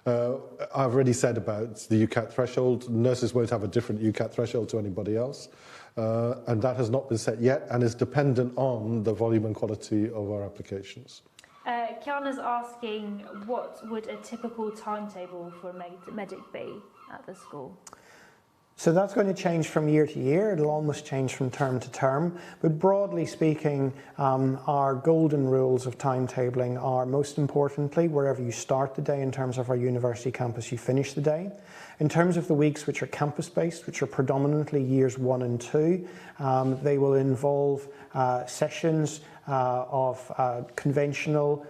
[SPEAKER 7] I've already said about the UCAT threshold. Nurses won't have a different UCAT threshold to anybody else. And that has not been set yet and is dependent on the volume and quality of our applications.
[SPEAKER 1] Kiana's asking, what would a typical timetable for a medic be at the school?
[SPEAKER 2] So that's going to change from year to year. It'll almost change from term to term. But broadly speaking, our golden rules of timetabling are, most importantly, wherever you start the day in terms of our university campus, you finish the day. In terms of the weeks which are campus-based, which are predominantly years 1 and 2, they will involve sessions of conventional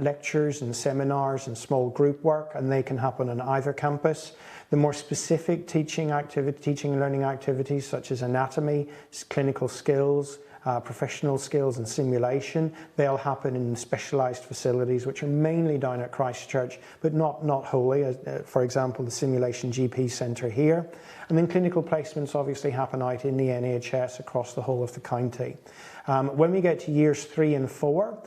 [SPEAKER 2] lectures and seminars and small group work, and they can happen on either campus. The more specific teaching and learning activities such as anatomy, clinical skills, professional skills and simulation, they'll happen in specialised facilities which are mainly down at Christchurch but not wholly, for example the Simulation GP Centre here. And then clinical placements obviously happen out in the NHS across the whole of the county. When we get to years 3 and 4,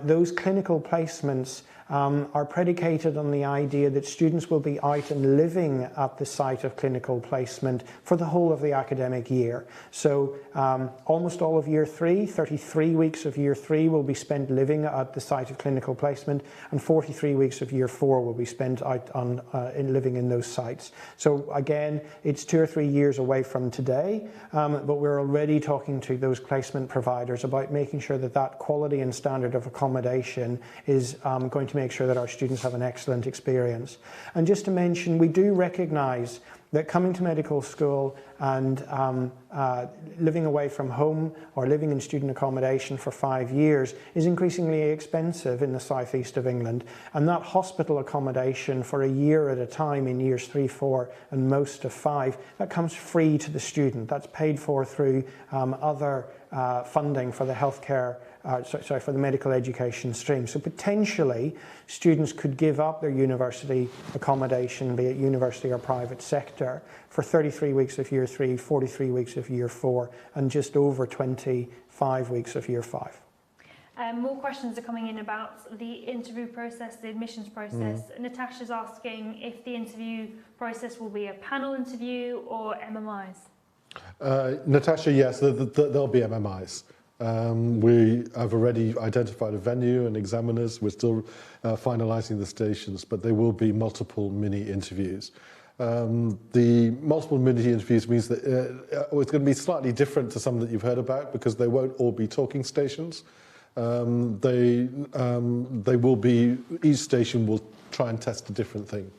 [SPEAKER 2] those clinical placements are predicated on the idea that students will be out and living at the site of clinical placement for the whole of the academic year. So almost all of year 3, 33 weeks of year 3 will be spent living at the site of clinical placement, and 43 weeks of year 4 will be spent out on living in those sites. So again, it's 2 or 3 years away from today, but we're already talking to those placement providers about making sure that that quality and standard of accommodation is going to make sure that our students have an excellent experience. And just to mention, we do recognise that coming to medical school and living away from home or living in student accommodation for 5 years is increasingly expensive in the southeast of England, and that hospital accommodation for a year at a time in years 3, 4 and most of 5, that comes free to the student. That's paid for through other funding for the healthcare for the medical education stream. So potentially students could give up their university accommodation, be it university or private sector, for 33 weeks of year 3, 43 weeks of year 4 and just over 25 weeks of year 5.
[SPEAKER 1] More questions are coming in about the interview process, the admissions process. Natasha's asking if the interview process will be a panel interview or MMIs.
[SPEAKER 7] Natasha, yes, there'll be MMIs. We have already identified a venue and examiners. We're still finalising the stations, but there will be multiple mini interviews. The multiple mini interviews means that it's going to be slightly different to some that you've heard about because they won't all be talking stations. They will be, each station will try and test a different thing.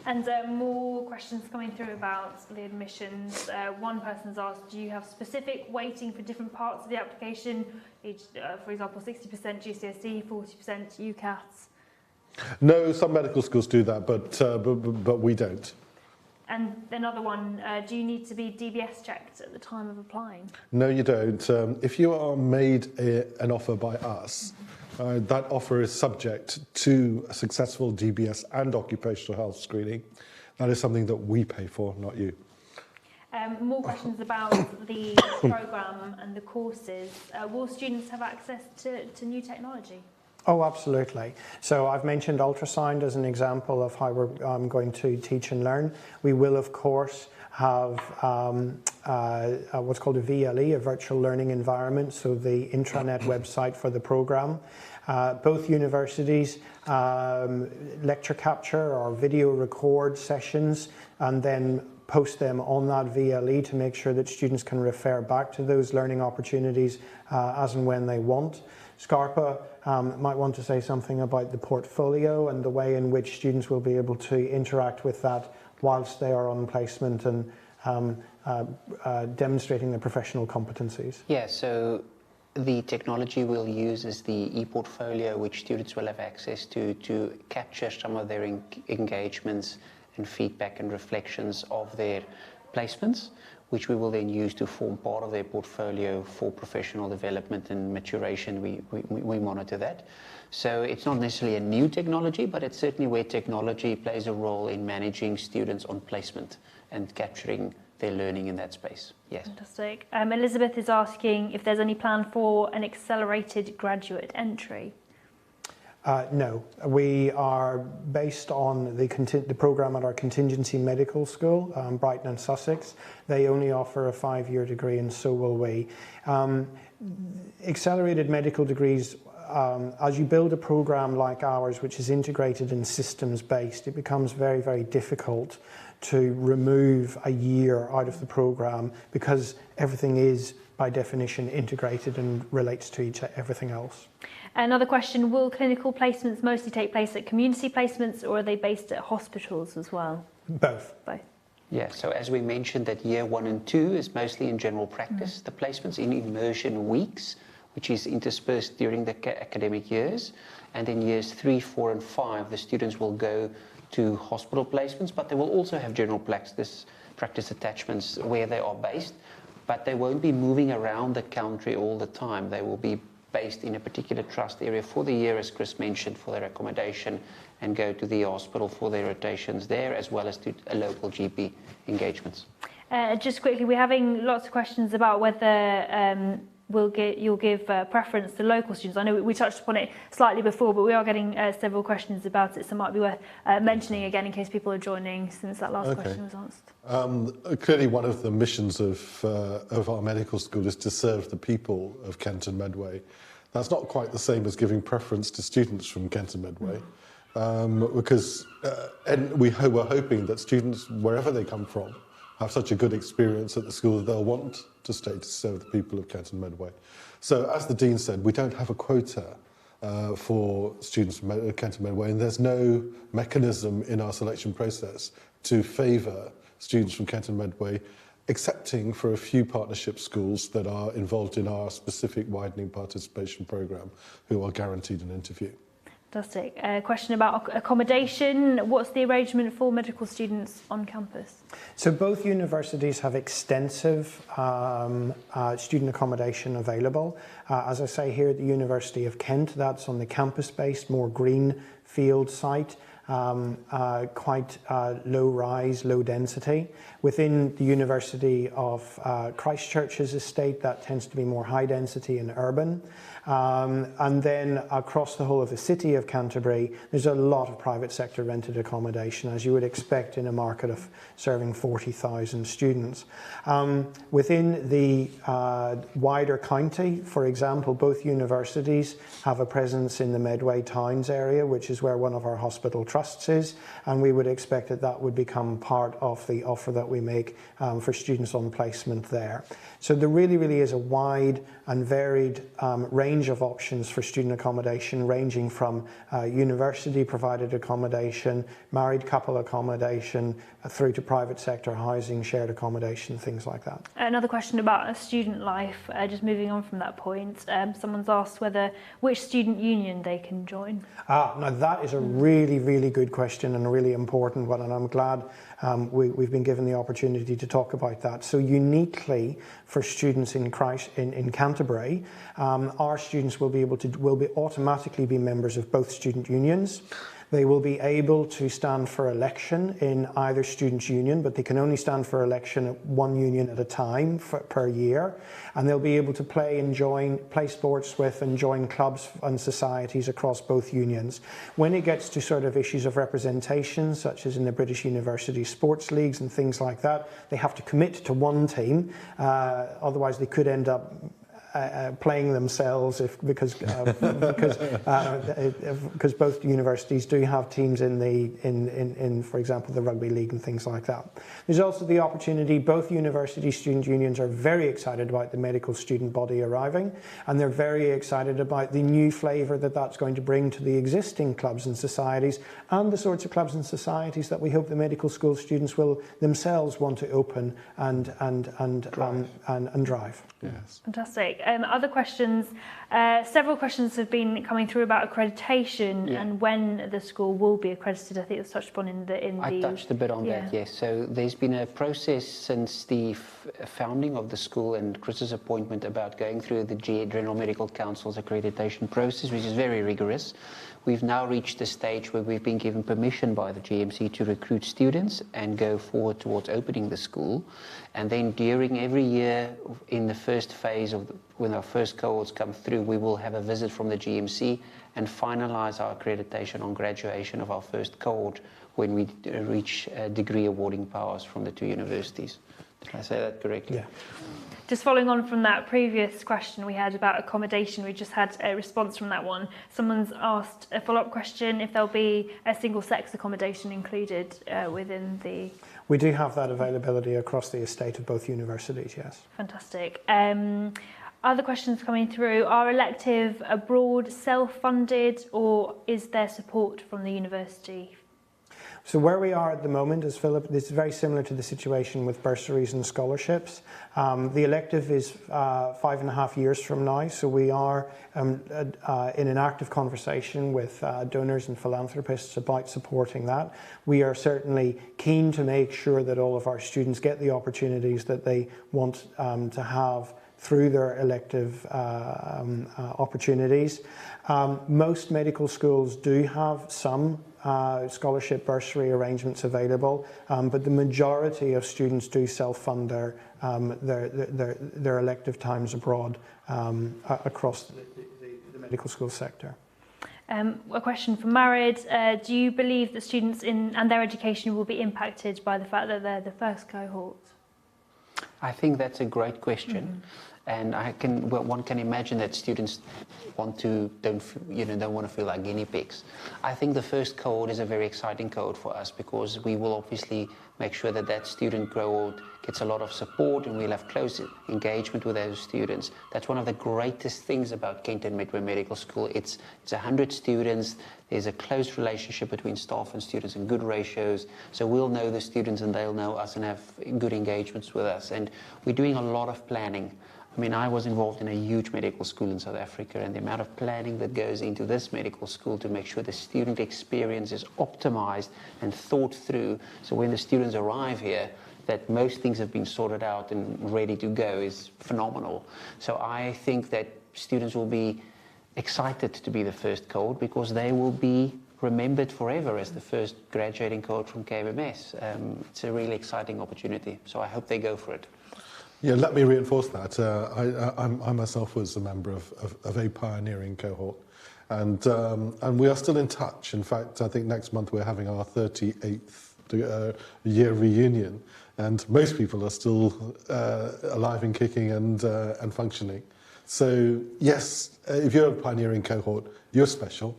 [SPEAKER 1] And more questions coming through about the admissions. One person's asked, do you have specific weighting for different parts of the application? For example, 60% GCSE, 40% UCATs?
[SPEAKER 7] No, some medical schools do that, but we don't.
[SPEAKER 1] And another one, do you need to be DBS checked at the time of applying?
[SPEAKER 7] No, you don't. If you are made an offer by us, that offer is subject to a successful DBS and occupational health screening. That is something that we pay for, not you.
[SPEAKER 1] More questions about the programme and the courses. Will students have access to new technology?
[SPEAKER 2] Oh, absolutely. So I've mentioned ultrasound as an example of how we're going to teach and learn. We will, of course, have what's called a VLE, a virtual learning environment, so the intranet website for the programme. Both universities lecture capture or video record sessions and then post them on that VLE to make sure that students can refer back to those learning opportunities as and when they want. Scarpa might want to say something about the portfolio and the way in which students will be able to interact with that whilst they are on placement and demonstrating their professional competencies.
[SPEAKER 6] Yeah, so the technology we'll use is the e-portfolio, which students will have access to capture some of their engagements and feedback and reflections of their placements, which we will then use to form part of their portfolio for professional development and maturation. We monitor that. So it's not necessarily a new technology, but it's certainly where technology plays a role in managing students on placement and capturing their learning in that space. Yes.
[SPEAKER 1] Fantastic. Elizabeth is asking if there's any plan for an accelerated graduate entry.
[SPEAKER 2] No, we are based on the programme at our contingency medical school, Brighton and Sussex. They only offer a 5-year degree, and so will we. Accelerated medical degrees, as you build a programme like ours, which is integrated and systems based, it becomes very, very difficult to remove a year out of the programme, because everything is by definition integrated and relates to everything else.
[SPEAKER 1] Another question, will clinical placements mostly take place at community placements, or are they based at hospitals as well?
[SPEAKER 2] Both.
[SPEAKER 1] Both.
[SPEAKER 6] Yeah, so as we mentioned, that year 1 and 2 is mostly in general practice. The placements in immersion weeks, which is interspersed during the academic years. And in years 3, 4 and 5, the students will go to hospital placements, but they will also have general practice attachments where they are based, but they won't be moving around the country all the time. They will be based in a particular trust area for the year, as Chris mentioned, for their accommodation, and go to the hospital for their rotations there, as well as to local GP engagements.
[SPEAKER 1] Just quickly, we're having lots of questions about whether you'll give preference to local students. I know we touched upon it slightly before, but we are getting several questions about it, so it might be worth mentioning again in case people are joining, since that last question was asked.
[SPEAKER 7] Clearly, one of the missions of our medical school is to serve the people of Kent and Medway. That's not quite the same as giving preference to students from Kent and Medway, because and we're hoping that students, wherever they come from, have such a good experience at the school that they'll want to stay to serve the people of Kent and Medway. So, as the Dean said, we don't have a quota for students from Kent and Medway, and there's no mechanism in our selection process to favour students from Kent and Medway, excepting for a few partnership schools that are involved in our specific widening participation programme, who are guaranteed an interview.
[SPEAKER 1] Fantastic. A question about accommodation. What's the arrangement for medical students on campus?
[SPEAKER 2] So both universities have extensive student accommodation available. As I say, here at the University of Kent, that's on the campus-based, more green field site. Quite low rise, low density. Within the University of Christchurch's estate, that tends to be more high density and urban. And then across the whole of the city of Canterbury, there's a lot of private sector rented accommodation, as you would expect in a market of serving 40,000 students. Within the wider county, for example, both universities have a presence in the Medway Towns area, which is where one of our hospital trusts is, and we would expect that that would become part of the offer that we make for students on placement there. So there really is a wide and varied range of options for student accommodation, ranging from university provided accommodation, married couple accommodation, through to private sector housing, shared accommodation, things like that.
[SPEAKER 1] Another question about a student life, just moving on from that point. Someone's asked which student union they can join.
[SPEAKER 2] Now that is a really good question, and a really important one, and I'm glad we've been given the opportunity to talk about that. So uniquely for students in Canterbury, our students will automatically be members of both student unions. They will be able to stand for election in either students' union, but they can only stand for election at one union at a time per year. And they'll be able to play sports with and join clubs and societies across both unions. When it gets to sort of issues of representation, such as in the British University sports leagues and things like that, they have to commit to one team. Otherwise, they could end up playing themselves because both universities do have teams in for example the rugby league and things like that. There's also the opportunity, both university student unions are very excited about the medical student body arriving, and they're very excited about the new flavour that that's going to bring to the existing clubs and societies, and the sorts of clubs and societies that we hope the medical school students will themselves want to open and drive.
[SPEAKER 7] Yes.
[SPEAKER 1] Fantastic. Other questions, several questions have been coming through about accreditation and when the school will be accredited. I think it was touched upon in the...
[SPEAKER 6] I touched a bit on that, yes. So there's been a process since the founding of the school and Chris's appointment about going through the General Medical Council's accreditation process, which is very rigorous. We've now reached the stage where we've been given permission by the GMC to recruit students and go forward towards opening the school. And then during every year in the first phase of when our first cohorts come through, we will have a visit from the GMC and finalize our accreditation on graduation of our first cohort when we reach degree awarding powers from the two universities. Did I say that correctly?
[SPEAKER 2] Yeah.
[SPEAKER 1] Just following on from that previous question we had about accommodation, we just had a response from that one. Someone's asked a follow-up question if there'll be a single-sex accommodation included within the...
[SPEAKER 2] We do have that availability across the estate of both universities, yes.
[SPEAKER 1] Fantastic. Other questions coming through. Are elective abroad self-funded or is there support from the university?
[SPEAKER 2] So where we are at the moment, as Philip, this is very similar to the situation with bursaries and scholarships. The elective is 5.5 years from now, so we are in an active conversation with donors and philanthropists about supporting that. We are certainly keen to make sure that all of our students get the opportunities that they want to have through their elective opportunities. Most medical schools do have some scholarship bursary arrangements available, but the majority of students do self-fund their elective times abroad across the medical school sector.
[SPEAKER 1] A question from Marid. Do you believe that students and their education will be impacted by the fact that they're the first cohort?
[SPEAKER 6] I think that's a great question. And one can imagine that students don't want to feel like guinea pigs. I think the first cohort is a very exciting cohort for us because we will obviously make sure that that student cohort gets a lot of support and we'll have close engagement with those students. That's one of the greatest things about Kent and Medway Medical School. It's 100 students. There's a close relationship between staff and students and good ratios. So we'll know the students and they'll know us and have good engagements with us. And we're doing a lot of planning. I mean, I was involved in a huge medical school in South Africa, and the amount of planning that goes into this medical school to make sure the student experience is optimized and thought through. So when the students arrive here, that most things have been sorted out and ready to go is phenomenal. So I think that students will be excited to be the first cohort because they will be remembered forever as the first graduating cohort from KMMS. It's a really exciting opportunity, so I hope they go for it.
[SPEAKER 7] Yeah, let me reinforce that. I myself was a member of a pioneering cohort, and we are still in touch. In fact, I think next month we're having our 38th year reunion, and most people are still alive and kicking and functioning. So yes, if you're a pioneering cohort, you're special.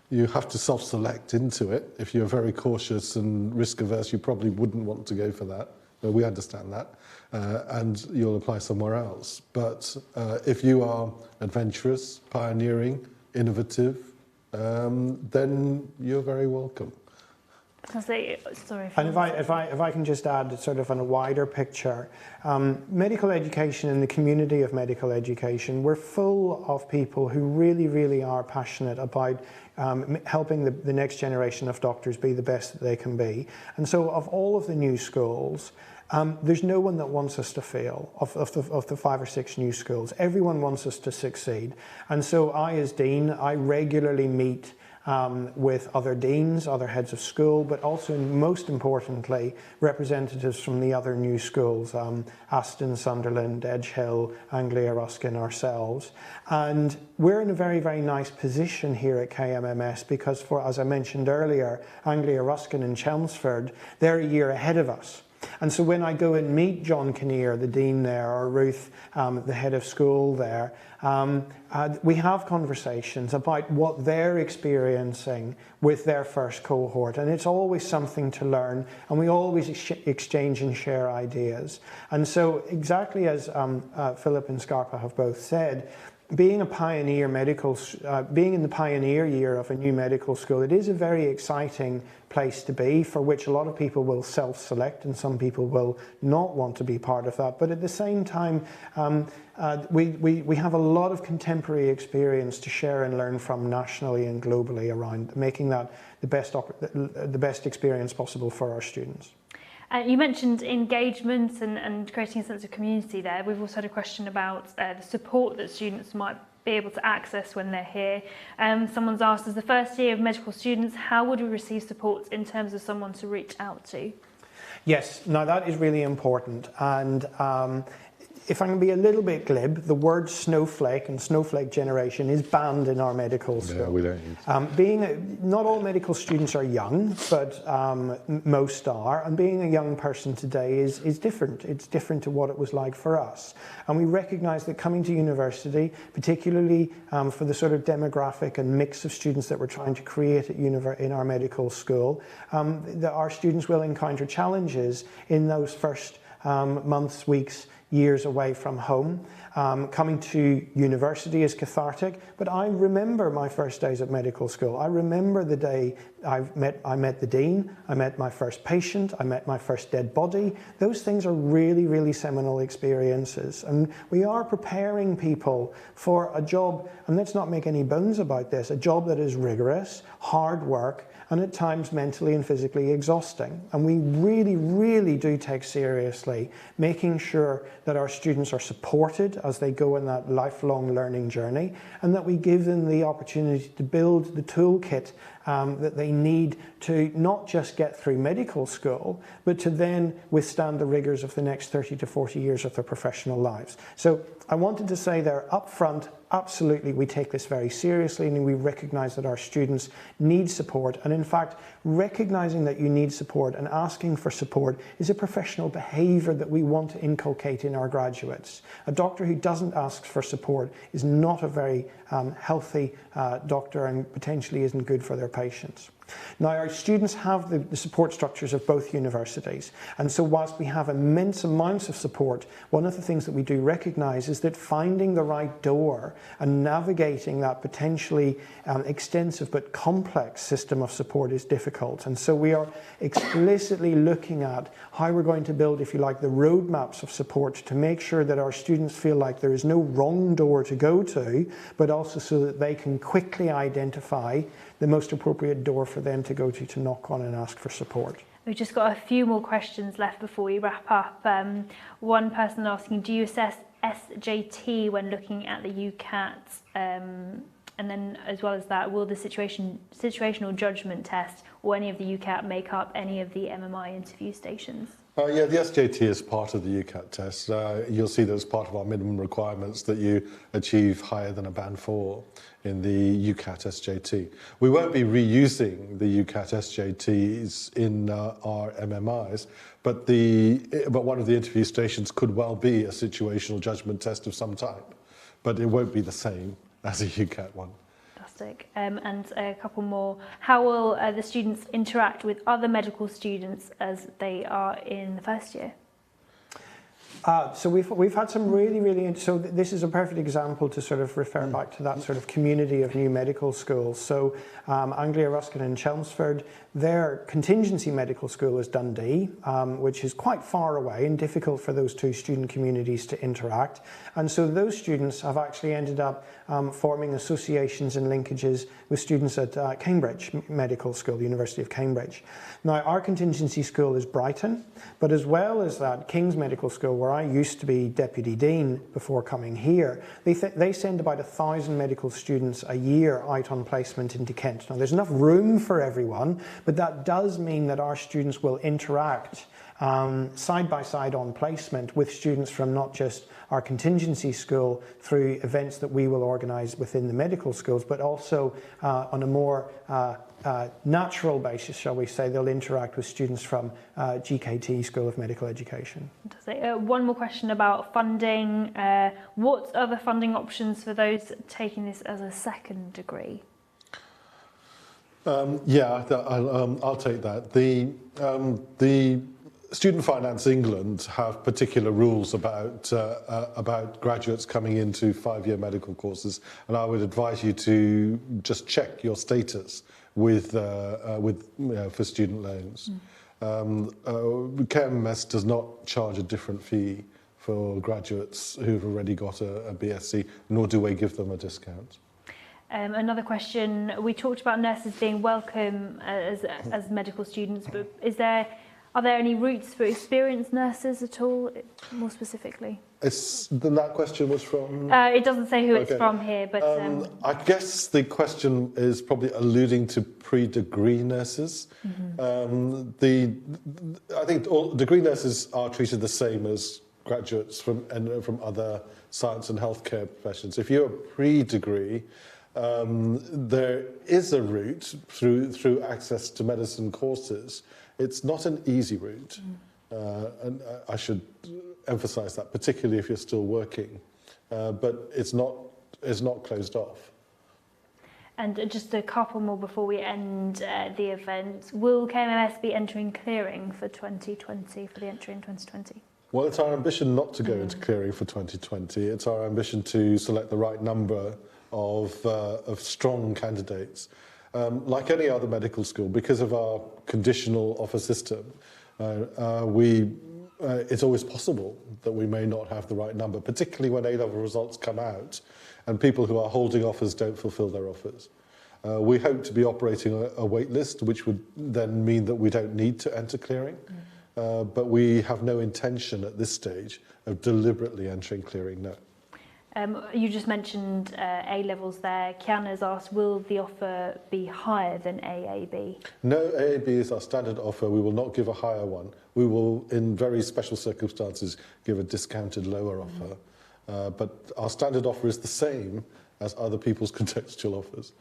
[SPEAKER 7] You have to self-select into it. If you're very cautious and risk-averse, you probably wouldn't want to go for that. We understand that. And you'll apply somewhere else. But if you are adventurous, pioneering, innovative, then you're very welcome.
[SPEAKER 1] Sorry.
[SPEAKER 2] And if I can just add sort of on a wider picture, medical education and the community of medical education, we're full of people who really, really are passionate about helping the next generation of doctors be the best that they can be. And so of all of the new schools, there's no one that wants us to fail of the 5 or 6 new schools. Everyone wants us to succeed. And so I, as Dean, I regularly meet with other deans, other heads of school, but also, most importantly, representatives from the other new schools, Aston, Sunderland, Edgehill, Anglia Ruskin, ourselves. And we're in a very, very nice position here at KMMS because, as I mentioned earlier, Anglia Ruskin and Chelmsford, they're a year ahead of us. And so when I go and meet John Kinnear, the dean there, or Ruth, the head of school there, we have conversations about what they're experiencing with their first cohort. And it's always something to learn, and we always exchange and share ideas. And so exactly as Philip and Scarpa have both said, being a pioneer being in the pioneer year of a new medical school, it is a very exciting place to be, for which a lot of people will self-select and some people will not want to be part of that. But at the same time, we have a lot of contemporary experience to share and learn from nationally and globally around making that the best experience possible for our students.
[SPEAKER 1] You mentioned engagement and creating a sense of community there. We've also had a question about the support that students might be able to access when they're here. Someone's asked, as the first year of medical students, how would we receive support in terms of someone to reach out to?
[SPEAKER 2] Yes, now that is really important. And if I can be a little bit glib, the word snowflake and snowflake generation is banned in our medical school.
[SPEAKER 7] Yeah, we don't use
[SPEAKER 2] not all medical students are young, but most are. And being a young person today is different. It's different to what it was like for us. And we recognise that coming to university, particularly for the sort of demographic and mix of students that we're trying to create in our medical school, that our students will encounter challenges in those first months, weeks, years away from home. Coming to university is cathartic, but I remember my first days at medical school. I remember the day I met the dean, I met my first patient, I met my first dead body. Those things are really, really seminal experiences. And we are preparing people for a job, and let's not make any bones about this, a job that is rigorous, hard work, and at times mentally and physically exhausting. And we really, really do take seriously making sure that our students are supported as they go on that lifelong learning journey, and that we give them the opportunity to build the toolkit that they need to not just get through medical school, but to then withstand the rigors of the next 30 to 40 years of their professional lives. So I wanted to say there up front, absolutely, we take this very seriously, and we recognise that our students need support. And in fact, recognising that you need support and asking for support is a professional behaviour that we want to inculcate in our graduates. A doctor who doesn't ask for support is not a very healthy doctor, and potentially isn't good for their patients. Now, our students have the support structures of both universities, and so whilst we have immense amounts of support, one of the things that we do recognise is that finding the right door and navigating that potentially extensive but complex system of support is difficult. And so we are explicitly looking at how we're going to build, if you like, the roadmaps of support to make sure that our students feel like there is no wrong door to go to, but also so that they can quickly identify the most appropriate door for them to go to knock on and ask for support.
[SPEAKER 1] We've just got a few more questions left before we wrap up. One person asking, do you assess SJT when looking at the UCAT? And then as well as that, will the situational judgment test or any of the UCAT make up any of the MMI interview stations?
[SPEAKER 7] Yeah, the SJT is part of the UCAT test. You'll see that as part of our minimum requirements that you achieve higher than a band 4 in the UCAT SJT. We won't be reusing the UCAT SJTs in our MMIs, but one of the interview stations could well be a situational judgment test of some type, but it won't be the same as a UCAT one.
[SPEAKER 1] Fantastic. And a couple more. How will the students interact with other medical students as they are in the first year?
[SPEAKER 2] So we've had some really, so this is a perfect example to sort of refer back to that sort of community of new medical schools. So Anglia Ruskin and Chelmsford, their contingency medical school is Dundee, which is quite far away and difficult for those two student communities to interact. And so those students have actually ended up forming associations and linkages with students at Cambridge Medical School, the University of Cambridge. Now, our contingency school is Brighton, but as well as that, King's Medical School, where I used to be Deputy Dean before coming here, they send about 1,000 medical students a year out on placement into Kent. Now, there's enough room for everyone, but that does mean that our students will interact side by side on placement with students from not just our contingency school through events that we will organise within the medical schools, but also on a more natural basis, shall we say, they'll interact with students from GKT, School of Medical Education.
[SPEAKER 1] Fantastic. One more question about funding. What are the funding options for those taking this as a second degree?
[SPEAKER 7] Yeah, I'll take that. The Student Finance England have particular rules about graduates coming into 5-year medical courses, and I would advise you to just check your status with for student loans. KMMS does not charge a different fee for graduates who've already got a BSc, nor do we give them a discount.
[SPEAKER 1] Another question, we talked about nurses being welcome as medical students, but are there any routes for experienced nurses at all, more specifically?
[SPEAKER 7] That question was from?
[SPEAKER 1] It doesn't say who it's from here, but...
[SPEAKER 7] I guess the question is probably alluding to pre-degree nurses. I think all degree nurses are treated the same as graduates from other science and healthcare professions. If you're a pre-degree, there is a route through access to medicine courses. It's not an easy route, and I should emphasise that, particularly if you're still working. But it's not closed off.
[SPEAKER 1] And just a couple more before we end the event. Will KMMS be entering clearing for 2020, for the entry in 2020?
[SPEAKER 7] Well, it's our ambition not to go into clearing for 2020. It's our ambition to select the right number of strong candidates. Like any other medical school, because of our conditional offer system, it's always possible that we may not have the right number, particularly when A-level results come out and people who are holding offers don't fulfil their offers. We hope to be operating a wait list, which would then mean that we don't need to enter clearing, but we have no intention at this stage of deliberately entering clearing, no.
[SPEAKER 1] You just mentioned A-levels there. Kiana's asked, will the offer be higher than AAB?
[SPEAKER 7] No, AAB is our standard offer. We will not give a higher one. We will, in very special circumstances, give a discounted lower offer. But our standard offer is the same as other people's contextual offers.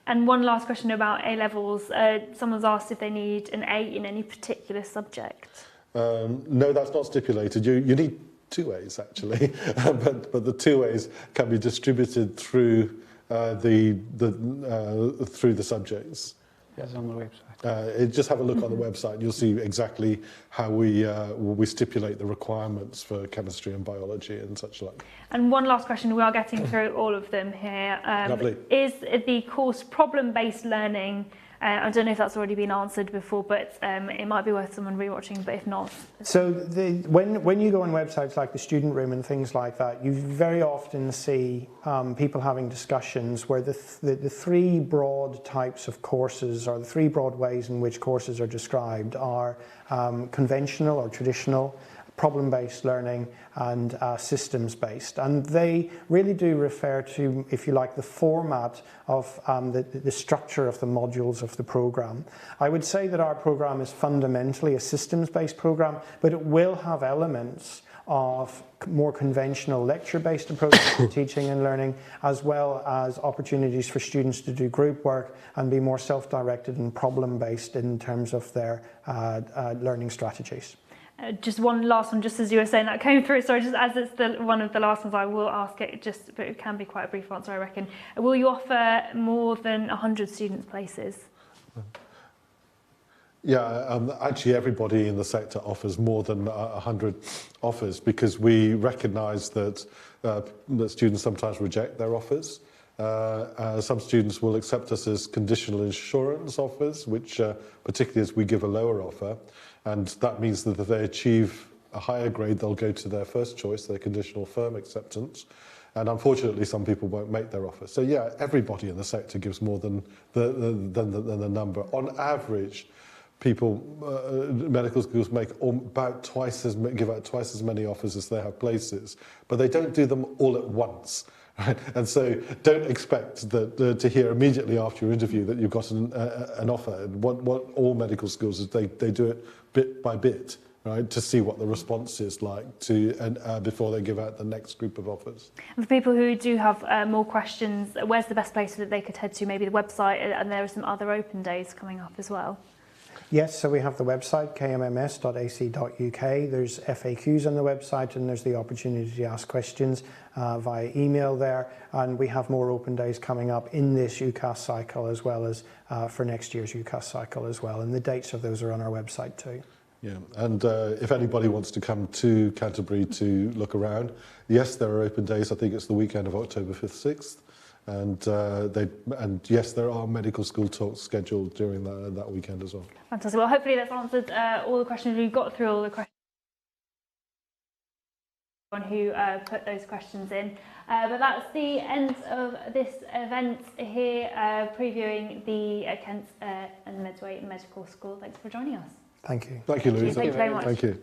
[SPEAKER 1] And one last question about A-levels. Someone's asked if they need an A in any particular subject.
[SPEAKER 7] No, that's not stipulated. You need 2 A's actually, but the 2 A's can be distributed through through the subjects.
[SPEAKER 2] Yes, on the website.
[SPEAKER 7] Just have a look on the website and you'll see exactly how we stipulate the requirements for chemistry and biology and such like.
[SPEAKER 1] And one last question, we are getting through all of them here.
[SPEAKER 7] Lovely.
[SPEAKER 1] Is the course problem-based learning? I don't know if that's already been answered before, but it might be worth someone rewatching, but if not...
[SPEAKER 2] So when you go on websites like the Student Room and things like that, you very often see people having discussions where the 3 broad types of courses, or the 3 broad ways in which courses are described, are conventional or traditional, problem-based learning, and systems-based. And they really do refer to, if you like, the format of the structure of the modules of the program. I would say that our program is fundamentally a systems-based program, but it will have elements of more conventional lecture-based approaches to teaching and learning, as well as opportunities for students to do group work and be more self-directed and problem-based in terms of their learning strategies.
[SPEAKER 1] Just one last one, just as you were saying that came through, sorry, just as it's one of the last ones, I will ask it, but it can be quite a brief answer, I reckon. Will you offer more than 100 students places?
[SPEAKER 7] Yeah, actually everybody in the sector offers more than 100 offers, because we recognise that students sometimes reject their offers. Some students will accept us as conditional insurance offers, which particularly as we give a lower offer, and that means that if they achieve a higher grade, they'll go to their first choice, their conditional firm acceptance. And unfortunately, some people won't make their offer. So yeah, everybody in the sector gives more than the number. On average, medical schools give out twice as many offers as they have places, but they don't do them all at once. Right? And so don't expect that to hear immediately after your interview that you've got an offer. What all medical schools is they do it bit by bit, right, to see what the response is like before they give out the next group of offers.
[SPEAKER 1] And for people who do have more questions, where's the best place that they could head to? Maybe the website, and there are some other open days coming up as well.
[SPEAKER 2] Yes, so we have the website, kmms.ac.uk. There's FAQs on the website, and there's the opportunity to ask questions via email there. And we have more open days coming up in this UCAS cycle, as well as for next year's UCAS cycle as well. And the dates of those are on our website too.
[SPEAKER 7] Yeah, and if anybody wants to come to Canterbury to look around, yes, there are open days. I think it's the weekend of October 5th, 6th. And yes, there are medical school talks scheduled during that weekend as well.
[SPEAKER 1] Fantastic. Well, hopefully that's answered all the questions. We've got through all the questions who put those questions in. But that's the end of this event here, previewing the Kent and Medway Medical School. Thanks for joining us.
[SPEAKER 2] Thank you.
[SPEAKER 7] Thank you, Louisa.
[SPEAKER 1] Thank you very much.
[SPEAKER 7] Thank you.